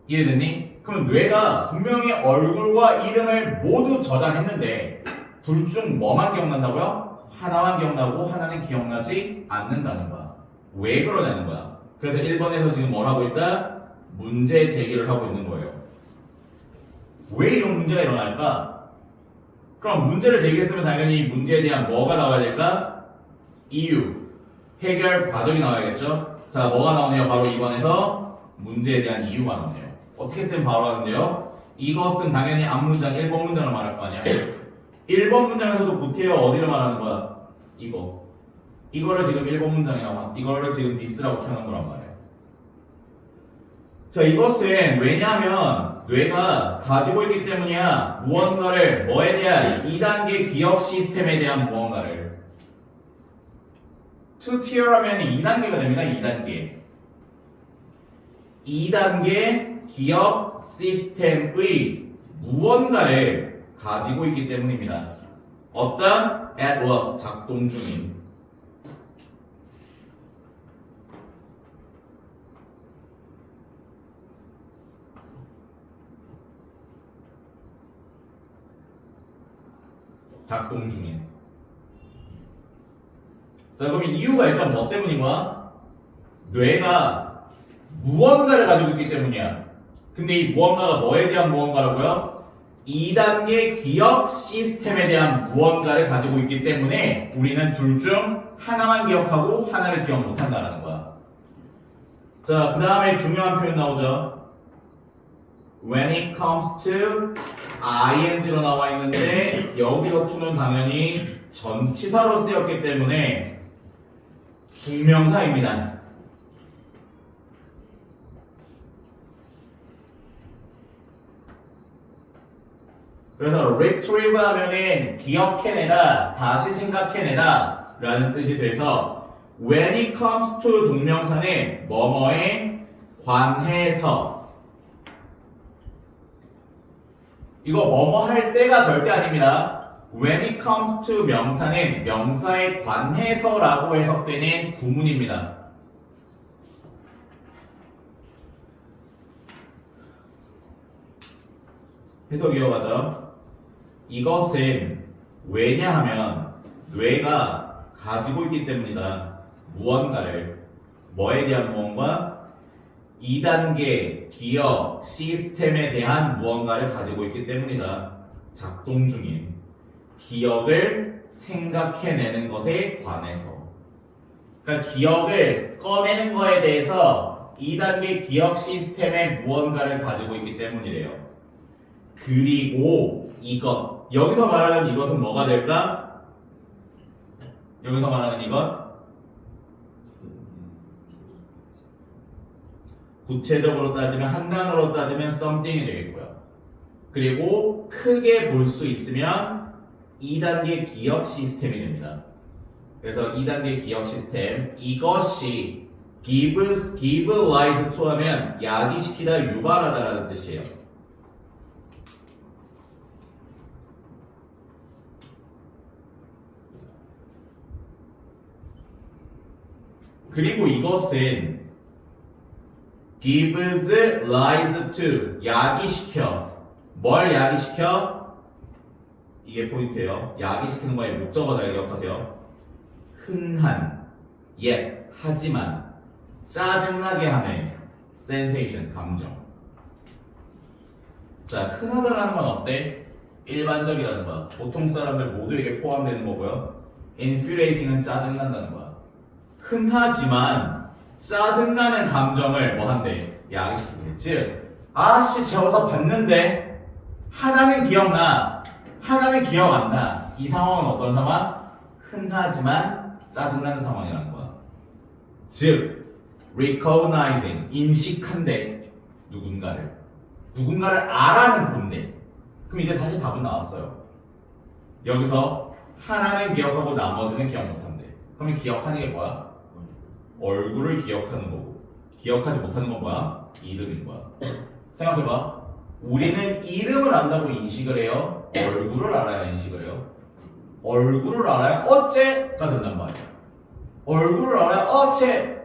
A: 이해됐니? 그럼 뇌가 분명히 얼굴과 이름을 모두 저장했는데 둘 중 뭐만 기억난다고요? 하나만 기억나고 하나는 기억나지 않는다는 거야. 왜 그러냐는 거야. 그래서 1번에서 지금 뭘 하고 있다? 문제 제기를 하고 있는 거예요. 왜 이런 문제가 일어날까? 그럼 문제를 제기했으면 당연히 문제에 대한 뭐가 나와야 될까? 이유, 해결 과정이 나와야겠죠? 자, 뭐가 나오네요? 바로 2번에서 문제에 대한 이유가 나오네요. 어떻게 쓰면 바로 하는데요? 이것은 당연히 앞문장 1번 문장을 말할 거 아니야. 1번 문장에서도 구태여 어디를 말하는 거야? 이거를 지금 1번 문장이라고 이거를 지금 this라고 표현한 거란 말이야. 자, 이것은 왜냐하면 뇌가 가지고 있기 때문이야. 무언가를 뭐에 대한 2단계 기억 시스템에 대한 무언가를 to tier 하면 2단계가 됩니다. 2단계 기억 시스템의 무언가를 가지고 있기 때문입니다. 어떤 at work 작동 중인 자, 그러면 이유가 일단 뭐 때문인 거야? 뇌가 무언가를 가지고 있기 때문이야. 근데 이 무언가가 뭐에 대한 무언가라고요? 2단계 기억 시스템에 대한 무언가를 가지고 있기 때문에 우리는 둘 중 하나만 기억하고 하나를 기억 못한다는 거야. 자, 그 다음에 중요한 표현 나오죠. When it comes to ing로 나와 있는데 여기서 to는 당연히 전치사로 쓰였기 때문에 동명사입니다. 그래서 retrieve 하면은 기억해내다, 다시 생각해내다 라는 뜻이 돼서 when it comes to 동명사는 뭐뭐에 관해서 이거 뭐뭐 할 때가 절대 아닙니다. when it comes to 명사는 명사에 관해서라고 해석되는 구문입니다. 해석 이어가죠. 이것은 왜냐하면 뇌가 가지고 있기 때문이다. 무언가를 뭐에 대한 무언가? 2단계 기억 시스템에 대한 무언가를 가지고 있기 때문이다. 작동 중인 기억을 생각해내는 것에 관해서. 그러니까 기억을 꺼내는 거에 대해서 2단계 기억 시스템에 무언가를 가지고 있기 때문이래요. 그리고 이것 여기서 말하는 이것은 뭐가 될까? 여기서 말하는 이것 구체적으로 따지면 한 단어로 따지면 something이 되겠고요. 그리고 크게 볼 수 있으면 2단계 기억 시스템이 됩니다. 그래서 2단계 기억 시스템 이것이 give rise to 하면 야기시키다 유발하다라는 뜻이에요. 그리고 이것은 gives rise to 야기시켜 뭘 야기시켜? 이게 포인트예요. 야기시키는 거에 목적어 잘 기억하세요. 흔한 하지만 짜증나게 하는 sensation 감정. 자, 흔하다라는 건 어때? 일반적이라는 거야. 보통 사람들 모두에게 포함되는 거고요. infuriating은 짜증난다는 거야. 흔하지만 짜증나는 감정을 뭐 한대? 야기시키는 즉 아씨 저어서 봤는데 하나는 기억나 하나는 기억 안 나. 이 상황은 어떤 상황? 흔하지만 짜증나는 상황이라는 거야. 즉 recognizing 인식한대 누군가를 알아는 본대. 그럼 이제 다시 답은 나왔어요. 여기서 하나는 기억하고 나머지는 기억 못한대. 그러면 기억하는 게 뭐야? 얼굴을 기억하는 거고 기억하지 못하는 건 뭐야? 이름인 거야. 생각해봐. 우리는 이름을 안다고 인식을 해요? 얼굴을 알아야 인식을 해요? 얼굴을 알아야 어째가 된단 말이야. 얼굴을 알아야 어째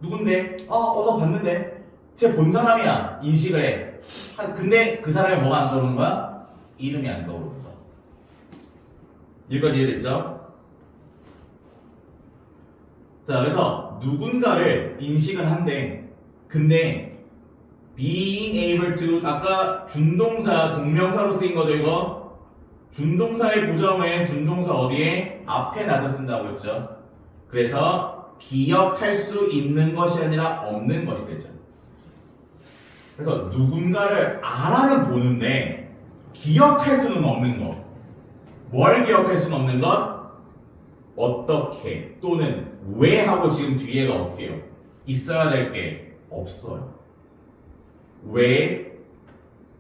A: 누군데? 어서 봤는데? 쟤 본 사람이야. 인식을 해. 근데 그 사람이 뭐가 안 떠오르는 거야? 이름이 안 떠오르는 거야. 여기까지 이해됐죠? 자, 그래서 누군가를 인식은 한데 근데 being able to 아까 준동사 동명사로 쓰인 거죠 이거? 준동사의 부정은 준동사 어디에? 앞에 놔서 쓴다고 했죠. 그래서 기억할 수 있는 것이 아니라 없는 것이 되죠. 그래서 누군가를 알아는 보는데 기억할 수는 없는 것. 뭘 기억할 수는 없는 것? 어떻게 또는 왜 하고 지금 뒤에가 어떻게 해요? 있어야 될 게 없어요. 왜?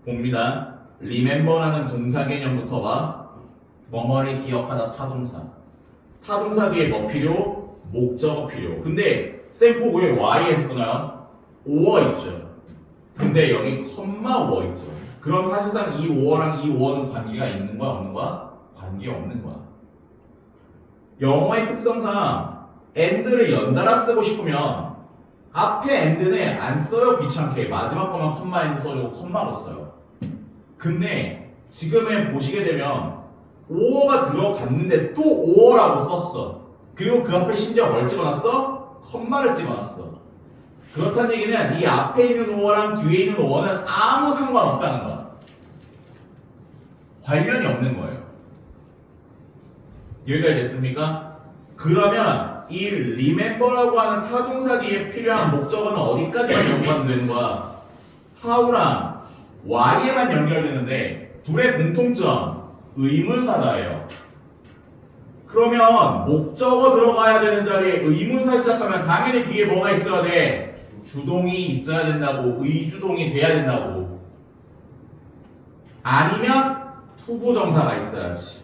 A: 봅니다. remember라는 동사 개념부터 봐. 뭐뭐를 기억하다 타동사. 타동사 뒤에 뭐 필요? 목적어 필요. 근데 쌤 왜 y에서 끊어요? 오어 있죠. 근데 여기 컴마 오어 있죠. 그럼 사실상 이 오어랑 이 오어는 관계가 있는 거야 없는 거야? 관계 없는 거야. 영어의 특성상 and를 연달아 쓰고 싶으면 앞에 and는 안 써요. 귀찮게 마지막 거만 컴마 and 써주고 컴마로 써요. 근데 지금은 보시게 되면 오어가 들어갔는데 또 오어라고 썼어. 그리고 그 앞에 심지어 뭘 찍어놨어? 컴마를 찍어놨어. 그렇다는 얘기는 이 앞에 있는 오어랑 뒤에 있는 오어는 아무 상관없다는 거야. 관련이 없는 거예요. 여기까지 됐습니까? 그러면 이 remember라고 하는 타동사 뒤에 필요한 목적어는 어디까지만 연관되는 거야? how랑 y에만 연결되는데 둘의 공통점 의문사다예요. 그러면 목적어 들어가야 되는 자리에 의문사 시작하면 당연히 뒤에 뭐가 있어야 돼? 주동이 있어야 된다고. 의주동이 돼야 된다고. 아니면 투부정사가 있어야지.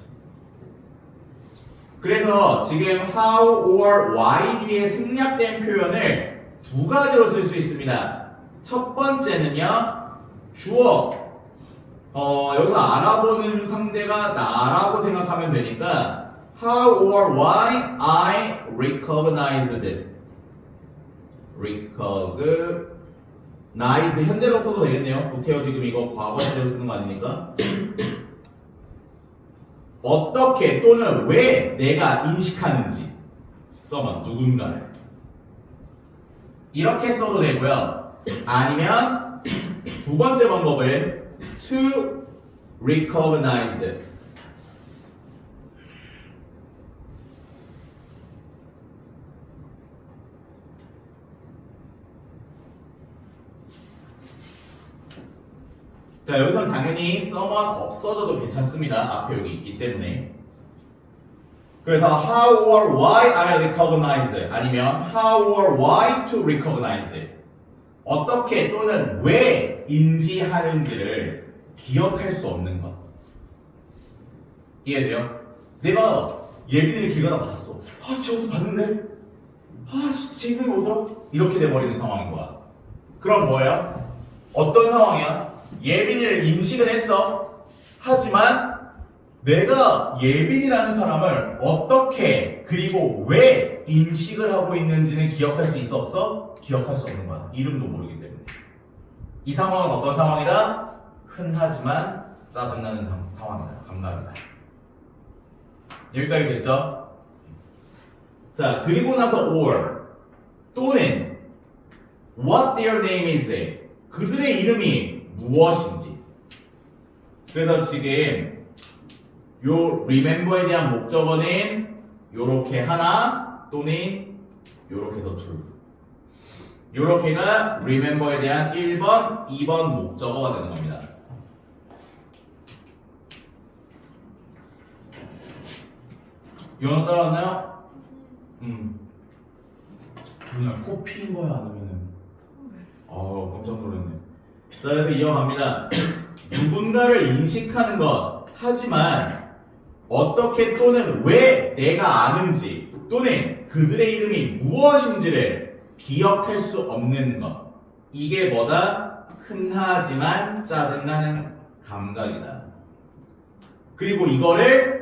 A: 그래서 지금 how or why 뒤에 생략된 표현을 두 가지로 쓸 수 있습니다. 첫 번째는요, 주어. 여기서 알아보는 상대가 나라고 생각하면 되니까 how or why I recognized. recognize 현재로 써도 되겠네요. 보태요 지금 이거 과거 시제로 쓰는 거 아니니까. 어떻게 또는 왜 내가 인식하는지 써봐. 누군가를 이렇게 써도 되고요. 아니면 두 번째 방법은 to recognize. 자, 여기서는 당연히 someone 없어져도 괜찮습니다. 앞에 여기 있기 때문에. 그래서 how or why I recognize 아니면 how or why to recognize. 어떻게 또는 왜 인지하는지를 기억할 수 없는 것. 이해돼요? 내가 예비들이 길 가다 봤어. 아, 저것도 봤는데? 아, 진짜 제 이름이 뭐더라? 이렇게 돼버리는 상황인 거야. 그럼 뭐예요? 어떤 상황이야? 예빈이를 인식은 했어. 하지만 내가 예빈이라는 사람을 어떻게 그리고 왜 인식을 하고 있는지는 기억할 수 있어 없어? 기억할 수 없는 거야. 이름도 모르기 때문에. 이 상황은 어떤 상황이다? 흔하지만 짜증나는 상황이다. 감각이다. 여기까지 됐죠? 자, 그리고 나서 or 또는 what their name is. 그들의 이름이 무엇인지. 그래서 지금 요 remember에 대한 목적어는 요렇게 하나 또는 요렇게 해서 둘. 요렇게가 remember에 대한 1번, 2번 목적어가 되는 겁니다. 연어 따라왔나요? 그냥 코 피는 거야 아니면은? 깜짝 놀랐네. 자, 그래서 이어갑니다. 누군가를 인식하는 것. 하지만 어떻게 또는 왜 내가 아는지 또는 그들의 이름이 무엇인지를 기억할 수 없는 것. 이게 뭐다? 흔하지만 짜증나는 감각이다. 그리고 이거를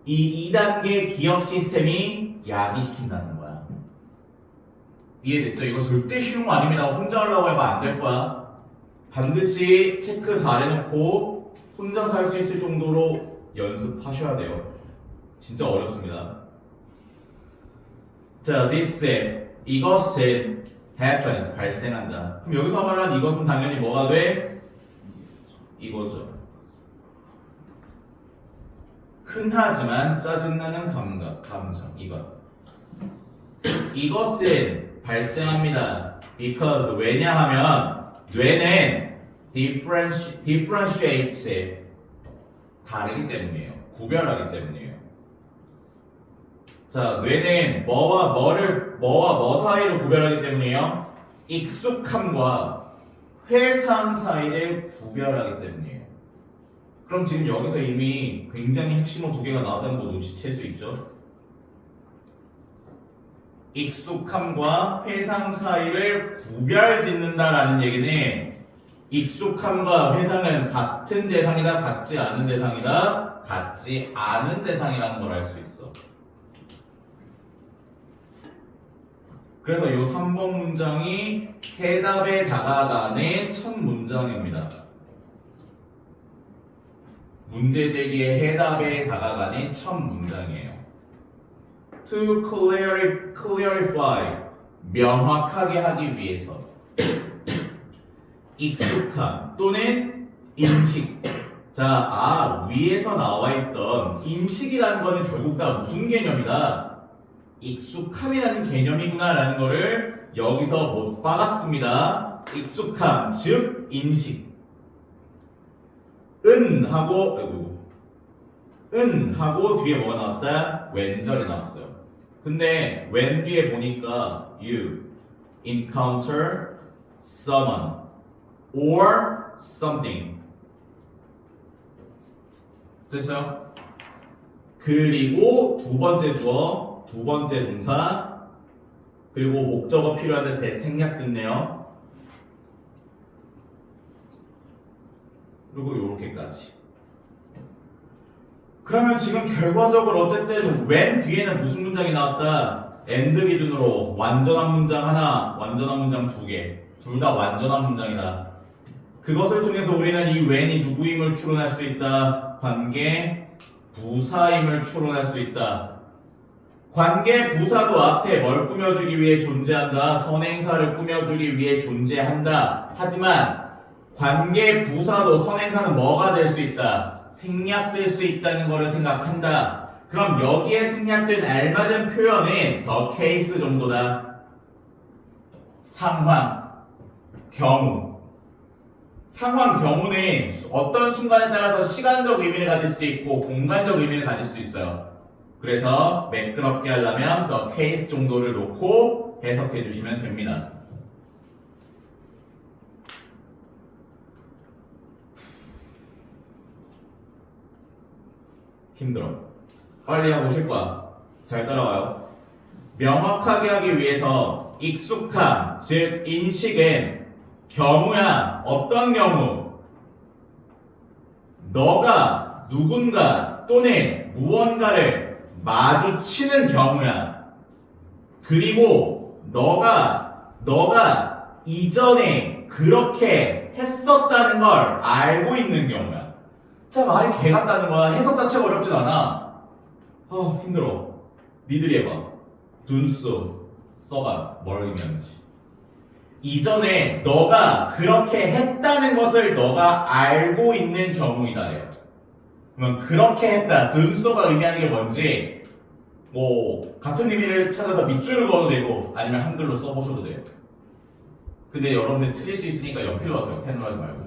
A: 이 2단계 기억 시스템이 야기시킨다는 거야. 이해됐죠? 이거 절대 쉬운 거 아닙니다. 혼자 하려고 해봐 안 될 거야. 반드시 체크 잘 해놓고 혼자서 할 수 있을 정도로 연습하셔야 돼요. 진짜 어렵습니다. 자, this 이것은 happens 발생한다. 그럼 여기서 말한 이것은 당연히 뭐가 돼? 이거죠. 흔하지만 짜증나는 감정 이것. 이것은 발생합니다. because 왜냐하면 뇌는 differentiates 다르기 때문이에요. 구별하기 때문이에요. 자, 뇌는 뭐와 뭐 사이를 구별하기 때문이에요. 익숙함과 회상 사이를 구별하기 때문이에요. 그럼 지금 여기서 이미 굉장히 핵심어 두 개가 나왔다는 거 눈치챌 수 있죠. 익숙함과 회상 사이를 구별짓는다라는 얘기는 익숙함과 회상은 같은 대상이다, 같지 않은 대상이다, 같지 않은 대상이라는 걸 알 수 있어. 그래서 이 3번 문장이 해답에 다가가는 첫 문장입니다. 문제 제기의 해답에 다가가는 첫 문장이에요. To clarify 명확하게 하기 위해서 익숙함 또는 인식. 자, 위에서 나와 있던 인식이라는 거는 결국 다 무슨 개념이다? 익숙함이라는 개념이구나라는 거를 여기서 못 박았습니다. 익숙함, 즉 인식. 은하고 뒤에 뭐가 나왔다? when절이 나왔어요. 근데 when 뒤에 보니까 you encounter someone or something 됐어요? 그리고 두 번째 주어, 두 번째 동사, 그리고 목적어 필요한데 대생략 됐네요. 그리고 요렇게까지. 그러면 지금 결과적으로 어쨌든 when 뒤에는 무슨 문장이 나왔다? and 기준으로 완전한 문장 하나, 완전한 문장 두 개. 둘 다 완전한 문장이다. 그것을 통해서 우리는 이 when이 누구임을 추론할 수 있다. 관계 부사임을 추론할 수 있다. 관계 부사도 앞에 뭘 꾸며주기 위해 존재한다. 선행사를 꾸며주기 위해 존재한다. 하지만 관계 부사도 선행사는 뭐가 될 수 있다? 생략될 수 있다는 것을 생각한다. 그럼 여기에 생략된 알맞은 표현은 the case 정도다. 상황, 경우. 상황, 경우는 어떤 순간에 따라서 시간적 의미를 가질 수도 있고 공간적 의미를 가질 수도 있어요. 그래서 매끄럽게 하려면 the case 정도를 놓고 해석해 주시면 됩니다. 힘들어. 빨리 하고 쉴 거야. 잘 따라와요. 명확하게 하기 위해서 익숙함, 즉 인식은 경우야. 어떤 경우? 너가 누군가 또는 무언가를 마주치는 경우야. 그리고 너가 이전에 그렇게 했었다는 걸 알고 있는 경우야. 자, 말이 개 같다는 거야. 해석 자체가 어렵진 않아. 힘들어. 니들이 해봐. 둔수 써봐. 뭘 의미하는지. 이전에 너가 그렇게 했다는 것을 너가 알고 있는 경우이다래요. 그러면 그렇게 했다. 둔수가 의미하는 게 뭔지 뭐 같은 의미를 찾아서 밑줄을 그어도 되고 아니면 한글로 써보셔도 돼요. 근데 여러분들 틀릴 수 있으니까 연필로 하세요. 펜으로 하지 말고.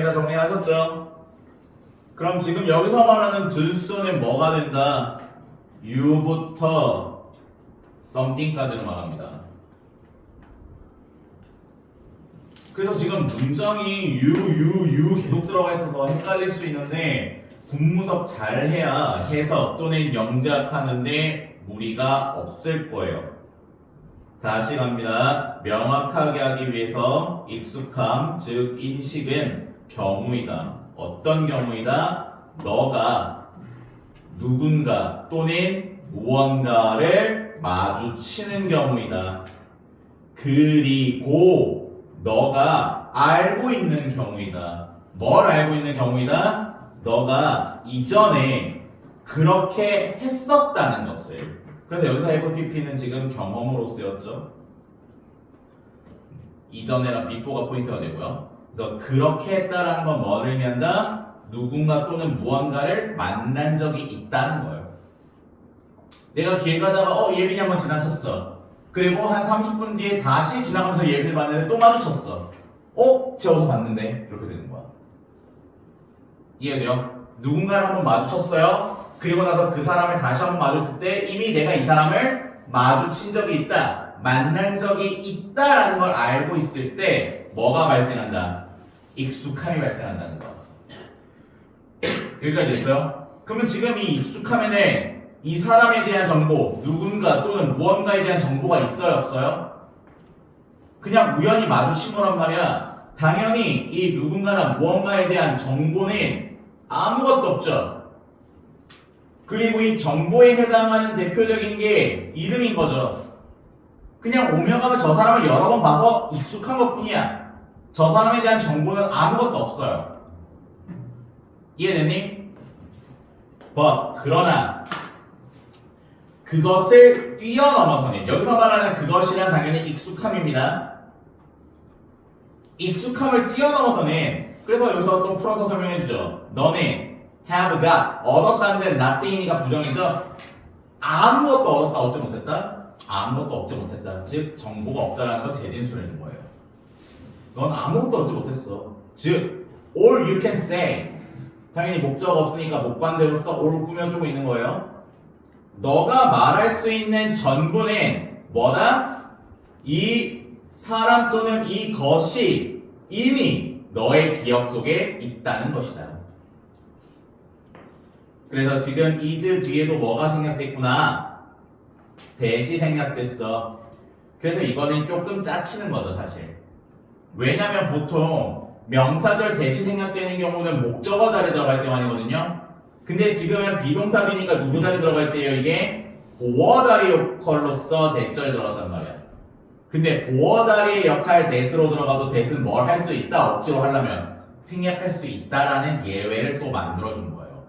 A: 다 정리하셨죠? 그럼 지금 여기서 말하는 둔수는 뭐가 된다? you부터 something까지를 말합니다. 그래서 지금 문장이 you 계속 들어가 있어서 헷갈릴 수 있는데 분무석 잘 해야 해석 또는 영작하는데 무리가 없을 거예요. 다시 갑니다. 명확하게 하기 위해서 익숙함, 즉 인식은 경우이다. 어떤 경우이다? 너가 누군가 또는 무언가를 마주치는 경우이다. 그리고 너가 알고 있는 경우이다. 뭘 알고 있는 경우이다? 너가 이전에 그렇게 했었다는 것을. 그래서 여기서 FPP는 지금 경험으로 쓰였죠. 이전에랑 before가 포인트가 되고요. 그래서 그렇게 했다라는 건 뭐를 의미한다? 누군가 또는 무언가를 만난 적이 있다는 거예요. 내가 길 가다가 예빈이 한번 지나쳤어. 그리고 한 30분 뒤에 다시 지나가면서 예빈을 봤는데 또 마주쳤어. 쟤 어디서 봤는데? 이렇게 되는 거야. 이해돼요? 누군가를 한번 마주쳤어요. 그리고 나서 그 사람을 다시 한번 마주칠 때 이미 내가 이 사람을 마주친 적이 있다, 만난 적이 있다라는 걸 알고 있을 때 뭐가 발생한다? 익숙함이 발생한다는 거. 여기까지 됐어요? 그러면 지금 이 익숙함에는 이 사람에 대한 정보, 누군가 또는 무언가에 대한 정보가 있어요, 없어요? 그냥 우연히 마주친 거란 말이야. 당연히 이 누군가나 무언가에 대한 정보는 아무것도 없죠. 그리고 이 정보에 해당하는 대표적인 게 이름인 거죠. 그냥 오며 가며 저 사람을 여러 번 봐서 익숙한 것 뿐이야. 저 사람에 대한 정보는 아무것도 없어요. 이해됐니? 그러나 그것을 뛰어넘어서는, 여기서 말하는 그것이란 당연히 익숙함입니다. 익숙함을 뛰어넘어서는, 그래서 여기서 또 풀어서 설명해주죠. 너는 have got, 얻었다는 데는 nothing이니까 부정이죠. 아무것도 얻었다, 얻지 못했다? 아무것도 얻지 못했다. 즉 정보가 없다라는 거 재진술해준 거예요. 넌 아무것도 얻지 못했어. 즉 all you can say, 당연히 목적 없으니까 목관대로서 all 꾸며주고 있는 거예요. 너가 말할 수 있는 전부는 뭐다? 이 사람 또는 이 것이 이미 너의 기억 속에 있다는 것이다. 그래서 지금 is 뒤에도 뭐가 생략됐구나? 대시 생략됐어. 그래서 이거는 조금 짜치는 거죠, 사실. 왜냐면 보통 명사절 대시 생략되는 경우는 목적어 자리에 들어갈 때만이거든요. 근데 지금은 비동사비니까 누구 자리에 들어갈 때예요? 이게 보어 자리 역할로서 대절이 들어간단 말이야. 근데 보어 자리의 역할 대스로 들어가도 대스는 뭘 할 수 있다? 억지로 하려면 생략할 수 있다라는 예외를 또 만들어준 거예요.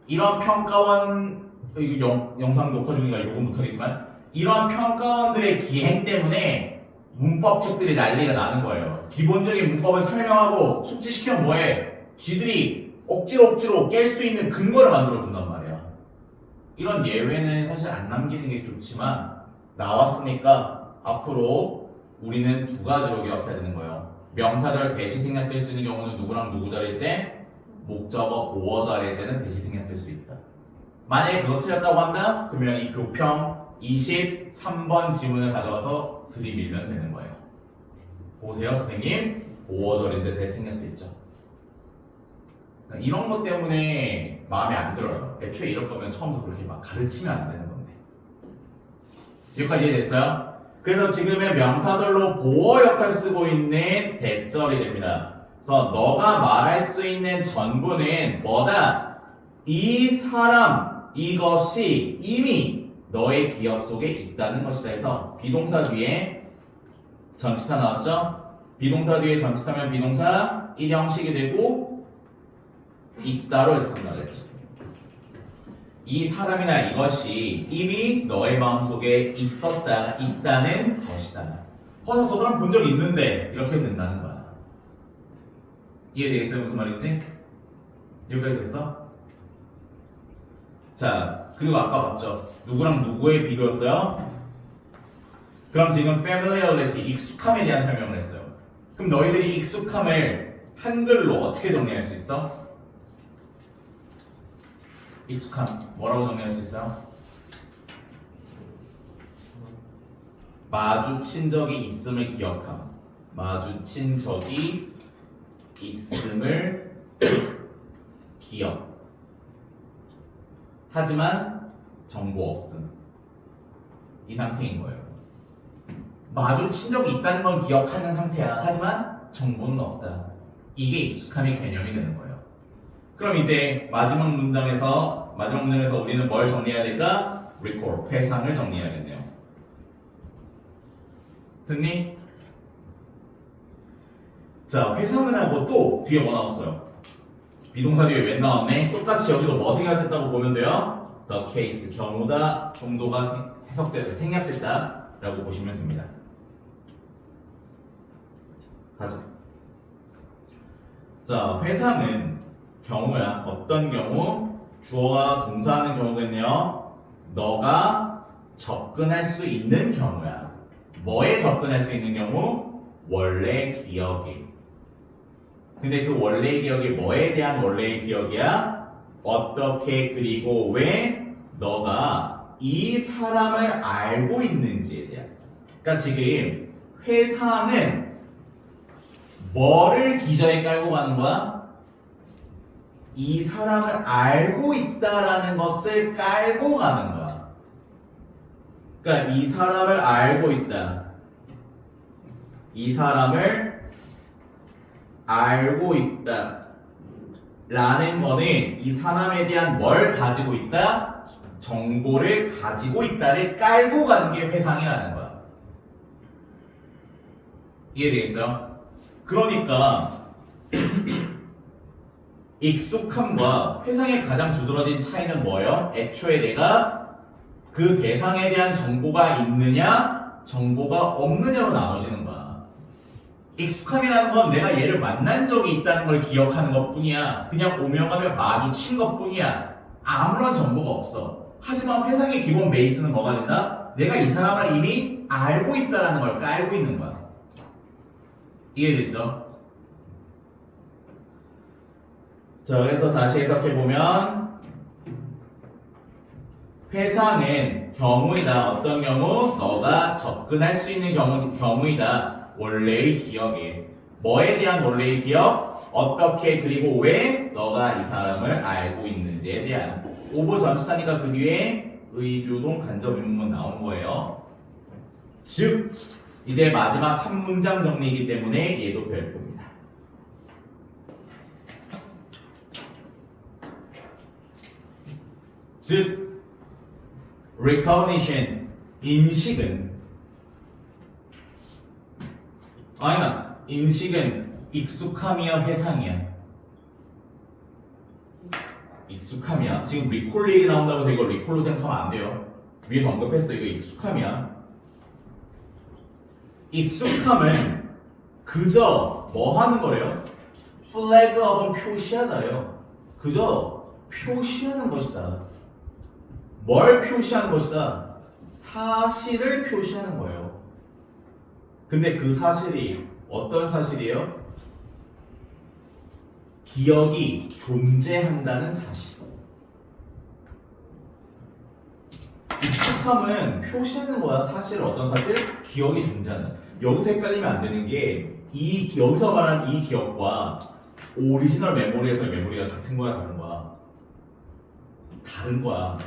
A: 이런 평가원, 이거 영상 녹화 중이니까 요거 못하겠지만, 이런 평가원들의 기행 때문에 문법 책들이 난리가 나는 거예요. 기본적인 문법을 설명하고 숙지시키면 뭐해? 쥐들이 억지로 깰 수 있는 근거를 만들어준단 말이야. 이런 예외는 사실 안 남기는 게 좋지만 나왔으니까 앞으로 우리는 두 가지로 기억해야 되는 거예요. 명사절 대시 생략될 수 있는 경우는 누구랑 누구 자리일 때? 목적어 보어 자리일 때는 대시 생략될 수 있다. 만약에 그거 틀렸다고 한다? 그러면 이 교평 23번 지문을 가져와서 들이밀면 되는 거예요. 보세요, 선생님. 보어절인데 대생략됐죠. 이런 것 때문에 마음에 안 들어요. 애초에 이럴 거면 처음부터 그렇게 막 가르치면 안 되는 건데. 여기까지 이해됐어요? 그래서 지금의 명사절로 보어 역할 쓰고 있는 대절이 됩니다. 그래서 너가 말할 수 있는 전부는 뭐다? 이 사람, 이것이 이미 너의 기억 속에 있다는 것이다 해서 비동사 뒤에 전치사 나왔죠? 비동사 뒤에 전치사면 비동사 1형식이 되고 있다로 해석한다고 했죠. 이 사람이나 이것이 이미 너의 마음속에 있었다, 있다는 것이다. 저 사람 본 적 있는데 이렇게 된다는 거야. 이해되겠어요? 무슨 말인지? 여기까지 됐어? 자, 그리고 아까 봤죠? 누구랑 누구의 비교였어요? 그럼 지금 familiarity, 익숙함에 대한 설명을 했어요. 그럼 너희들이 익숙함을 한글로 어떻게 정리할 수 있어? 익숙함 뭐라고 정리할 수 있어요? 마주친 적이 있음을 기억함. 마주친 적이 있음을 기억. 하지만 정보 없음. 이 상태인 거예요. 마주친 적이 있다는 건 기억하는 상태야. 하지만 정보는 없다. 이게 익숙함의 개념이 되는 거예요. 그럼 이제 마지막 문장에서 우리는 뭘 정리해야 될까? recall, 회상을 정리해야겠네요. 됐니? 자, 회상을 하고 또 뒤에 뭐 나왔어요? 비동사 뒤에 왜 나왔네? 똑같이 여기도 뭐 생략됐다고 보면 돼요? the case, 경우다, 정도가 생략됐다 라고 보시면 됩니다. 가자. 자, 회상은 경우야. 어떤 경우? 주어가 동사하는 경우겠네요. 너가 접근할 수 있는 경우야. 뭐에 접근할 수 있는 경우? 원래 기억이. 근데 그 원래 기억이 뭐에 대한 원래의 기억이야? 어떻게 그리고 왜 너가 이 사람을 알고 있는지에 대한. 그러니까 지금 회상은 뭐를 기저에 깔고 가는 거야? 이 사람을 알고 있다라는 것을 깔고 가는 거야. 그러니까 이 사람을 알고 있다. 이 사람을 알고 있다. 라는 거는 이 사람에 대한 뭘 가지고 있다? 정보를 가지고 있다를 깔고 가는 게 회상이라는 거야. 이해되겠어요? 그러니까 익숙함과 회상의 가장 두드러진 차이는 뭐예요? 애초에 내가 그 대상에 대한 정보가 있느냐, 정보가 없느냐로 나눠지는 거야. 익숙함이라는 건 내가 얘를 만난 적이 있다는 걸 기억하는 것 뿐이야. 그냥 오며가며 마주친 것 뿐이야. 아무런 정보가 없어. 하지만 회상의 기본 베이스는 뭐가 된다? 내가 이 사람을 이미 알고 있다는 걸 깔고 있는 거야. 이해됐죠? 자, 그래서 다시 해석해보면 회상은 경우이다. 어떤 경우? 너가 접근할 수 있는 경우이다. 원래의 기억에. 뭐에 대한 원래의 기억? 어떻게 그리고 왜 너가 이 사람을 알고 있는지에 대한. 오브 전치사니까 그 뒤에 의주동 간접 의문문 나온 거예요. 즉 이제 마지막 한 문장 정리이기 때문에 얘도 별표입니다. 즉 recognition 인식은 아니야 인식은 익숙함이야 회상이야? 익숙함이야. 지금 리콜 얘기 나온다고 해서 이거 리콜로 생각하면 안 돼요. 위에서 언급했어. 이거 익숙함이야. 익숙함은 그저 뭐 하는 거래요? 플래그업은 표시하다요. 그저 표시하는 것이다. 뭘 표시하는 것이다? 사실을 표시하는 거예요. 근데 그 사실이 어떤 사실이에요? 기억이 존재한다는 사실. 익숙함은 표시하는 거야. 사실 어떤 사실? 기억이 존재한다. 여기서 헷갈리면 안 되는 게 여기서 말하는 이 기억과 오리지널 메모리에서의 메모리가 같은 거야, 다른 거야? 다른 거야.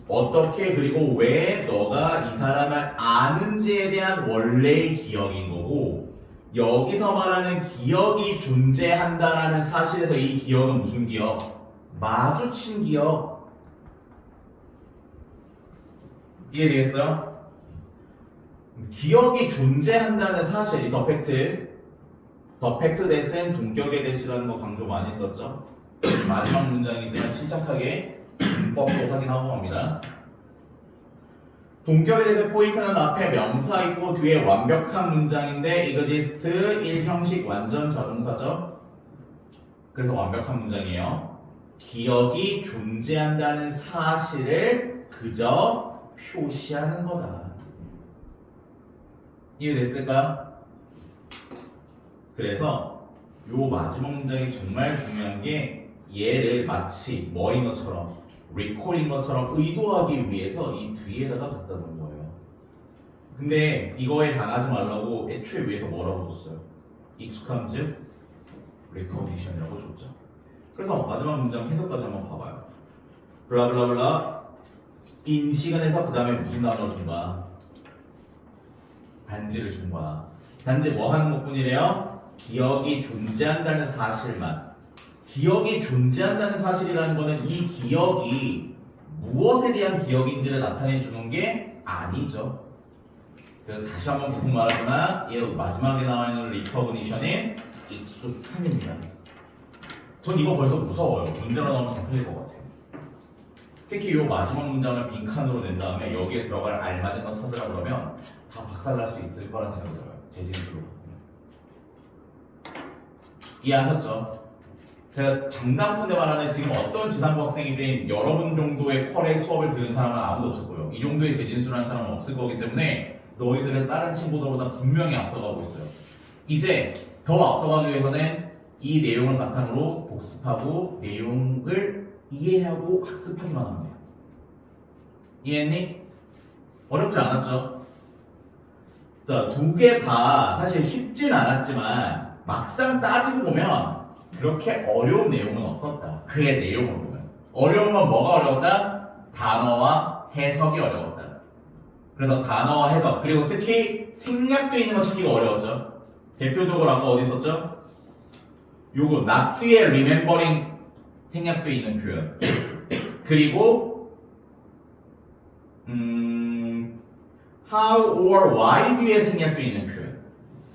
A: 어떻게 그리고 왜 너가 이 사람을 아는지에 대한 원래의 기억인 거고, 여기서 말하는 기억이 존재한다라는 사실에서 이 기억은 무슨 기억? 마주친 기억. 이해되겠어요? 기억이 존재한다는 사실, 더 팩트 대신 동격의 대시라는 거 강조 많이 썼죠? 마지막 문장이지만 침착하게 문법도 확인하고 갑니다. 동격에 대해서 포인트는 앞에 명사 있고 뒤에 완벽한 문장인데 exist 1형식 완전 자동사죠. 그래서 완벽한 문장이에요. 기억이 존재한다는 사실을 그저 표시하는 거다. 이해됐을까? 그래서 요 마지막 문장이 정말 중요한 게 얘를 마치 뭐인 것처럼 리콜인 것처럼 의도하기 위해서 이 뒤에다가 갖다 놓은 거예요. 근데 이거에 당하지 말라고 애초에 위에서 뭐라고 줬어요? 익숙함 즉 recognition이라고 줬죠. 그래서 마지막 문장 해석까지 한번 봐봐요. 블라블라블라 인식은 해서 그 다음에 무슨 단어를 준 거야? 단지를 준 거야. 단지 뭐 하는 것뿐이래요? 기억이 존재한다는 사실만. 기억이 존재한다는 사실이라는 거는 이 기억이 무엇에 대한 기억인지를 나타내 주는 게 아니죠. 그래서 다시 한번 계속 말하지만 얘 마지막에 나와 있는 recognition은 익숙함입니다. 전 이거 벌써 무서워요. 문제로 나오면 더 틀릴 것 같아요. 특히 이 마지막 문장을 빈칸으로 낸 다음에 여기에 들어갈 알맞은 거 찾으라 그러면 다 박살날 수 있을 거라 생각이 들어요. 제 진술로. 이해하셨죠? 제가 장담컨대 말하는 지금 어떤 지상부 학생이든 여러분 정도의 퀄의 수업을 들은 사람은 아무도 없을 거예요. 이 정도의 재진술하는 사람은 없을 거기 때문에 너희들은 다른 친구들보다 분명히 앞서가고 있어요. 이제 더 앞서가기 위해서는 이 내용을 바탕으로 복습하고 내용을 이해하고 학습하기만 하면 돼요. 이해했니? 어렵지 않았죠? 자, 두 개 다 사실 쉽진 않았지만 막상 따지고 보면 그렇게 어려운 내용은 없었다. 그의 내용을 보면 어려운 건 뭐가 어려웠다? 단어와 해석이 어려웠다. 그래서 단어와 해석 그리고 특히 생략돼 있는 거 찾기가 어려웠죠. 대표적으로 아까 어디 있었죠? 요거 not 뒤에 remembering 생략돼 있는 표현 그리고 how or why 뒤에 생략돼 있는 표현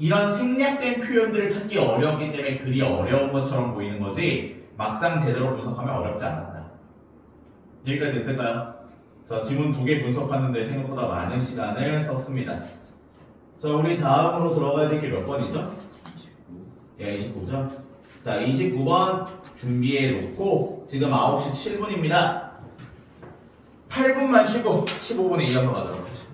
A: 이런 생략된 표현들을 찾기 어렵기 때문에 글이 어려운 것처럼 보이는 거지 막상 제대로 분석하면 어렵지 않았다. 여기까지 됐을까요? 자, 지문 2개 분석하는데 생각보다 많은 시간을 썼습니다. 자, 우리 다음으로 들어가야 될 게 몇 번이죠? 예, 29죠? 자, 29번 준비해 놓고 지금 9시 7분입니다. 8분만 쉬고 15분에 이어서 가도록 하죠.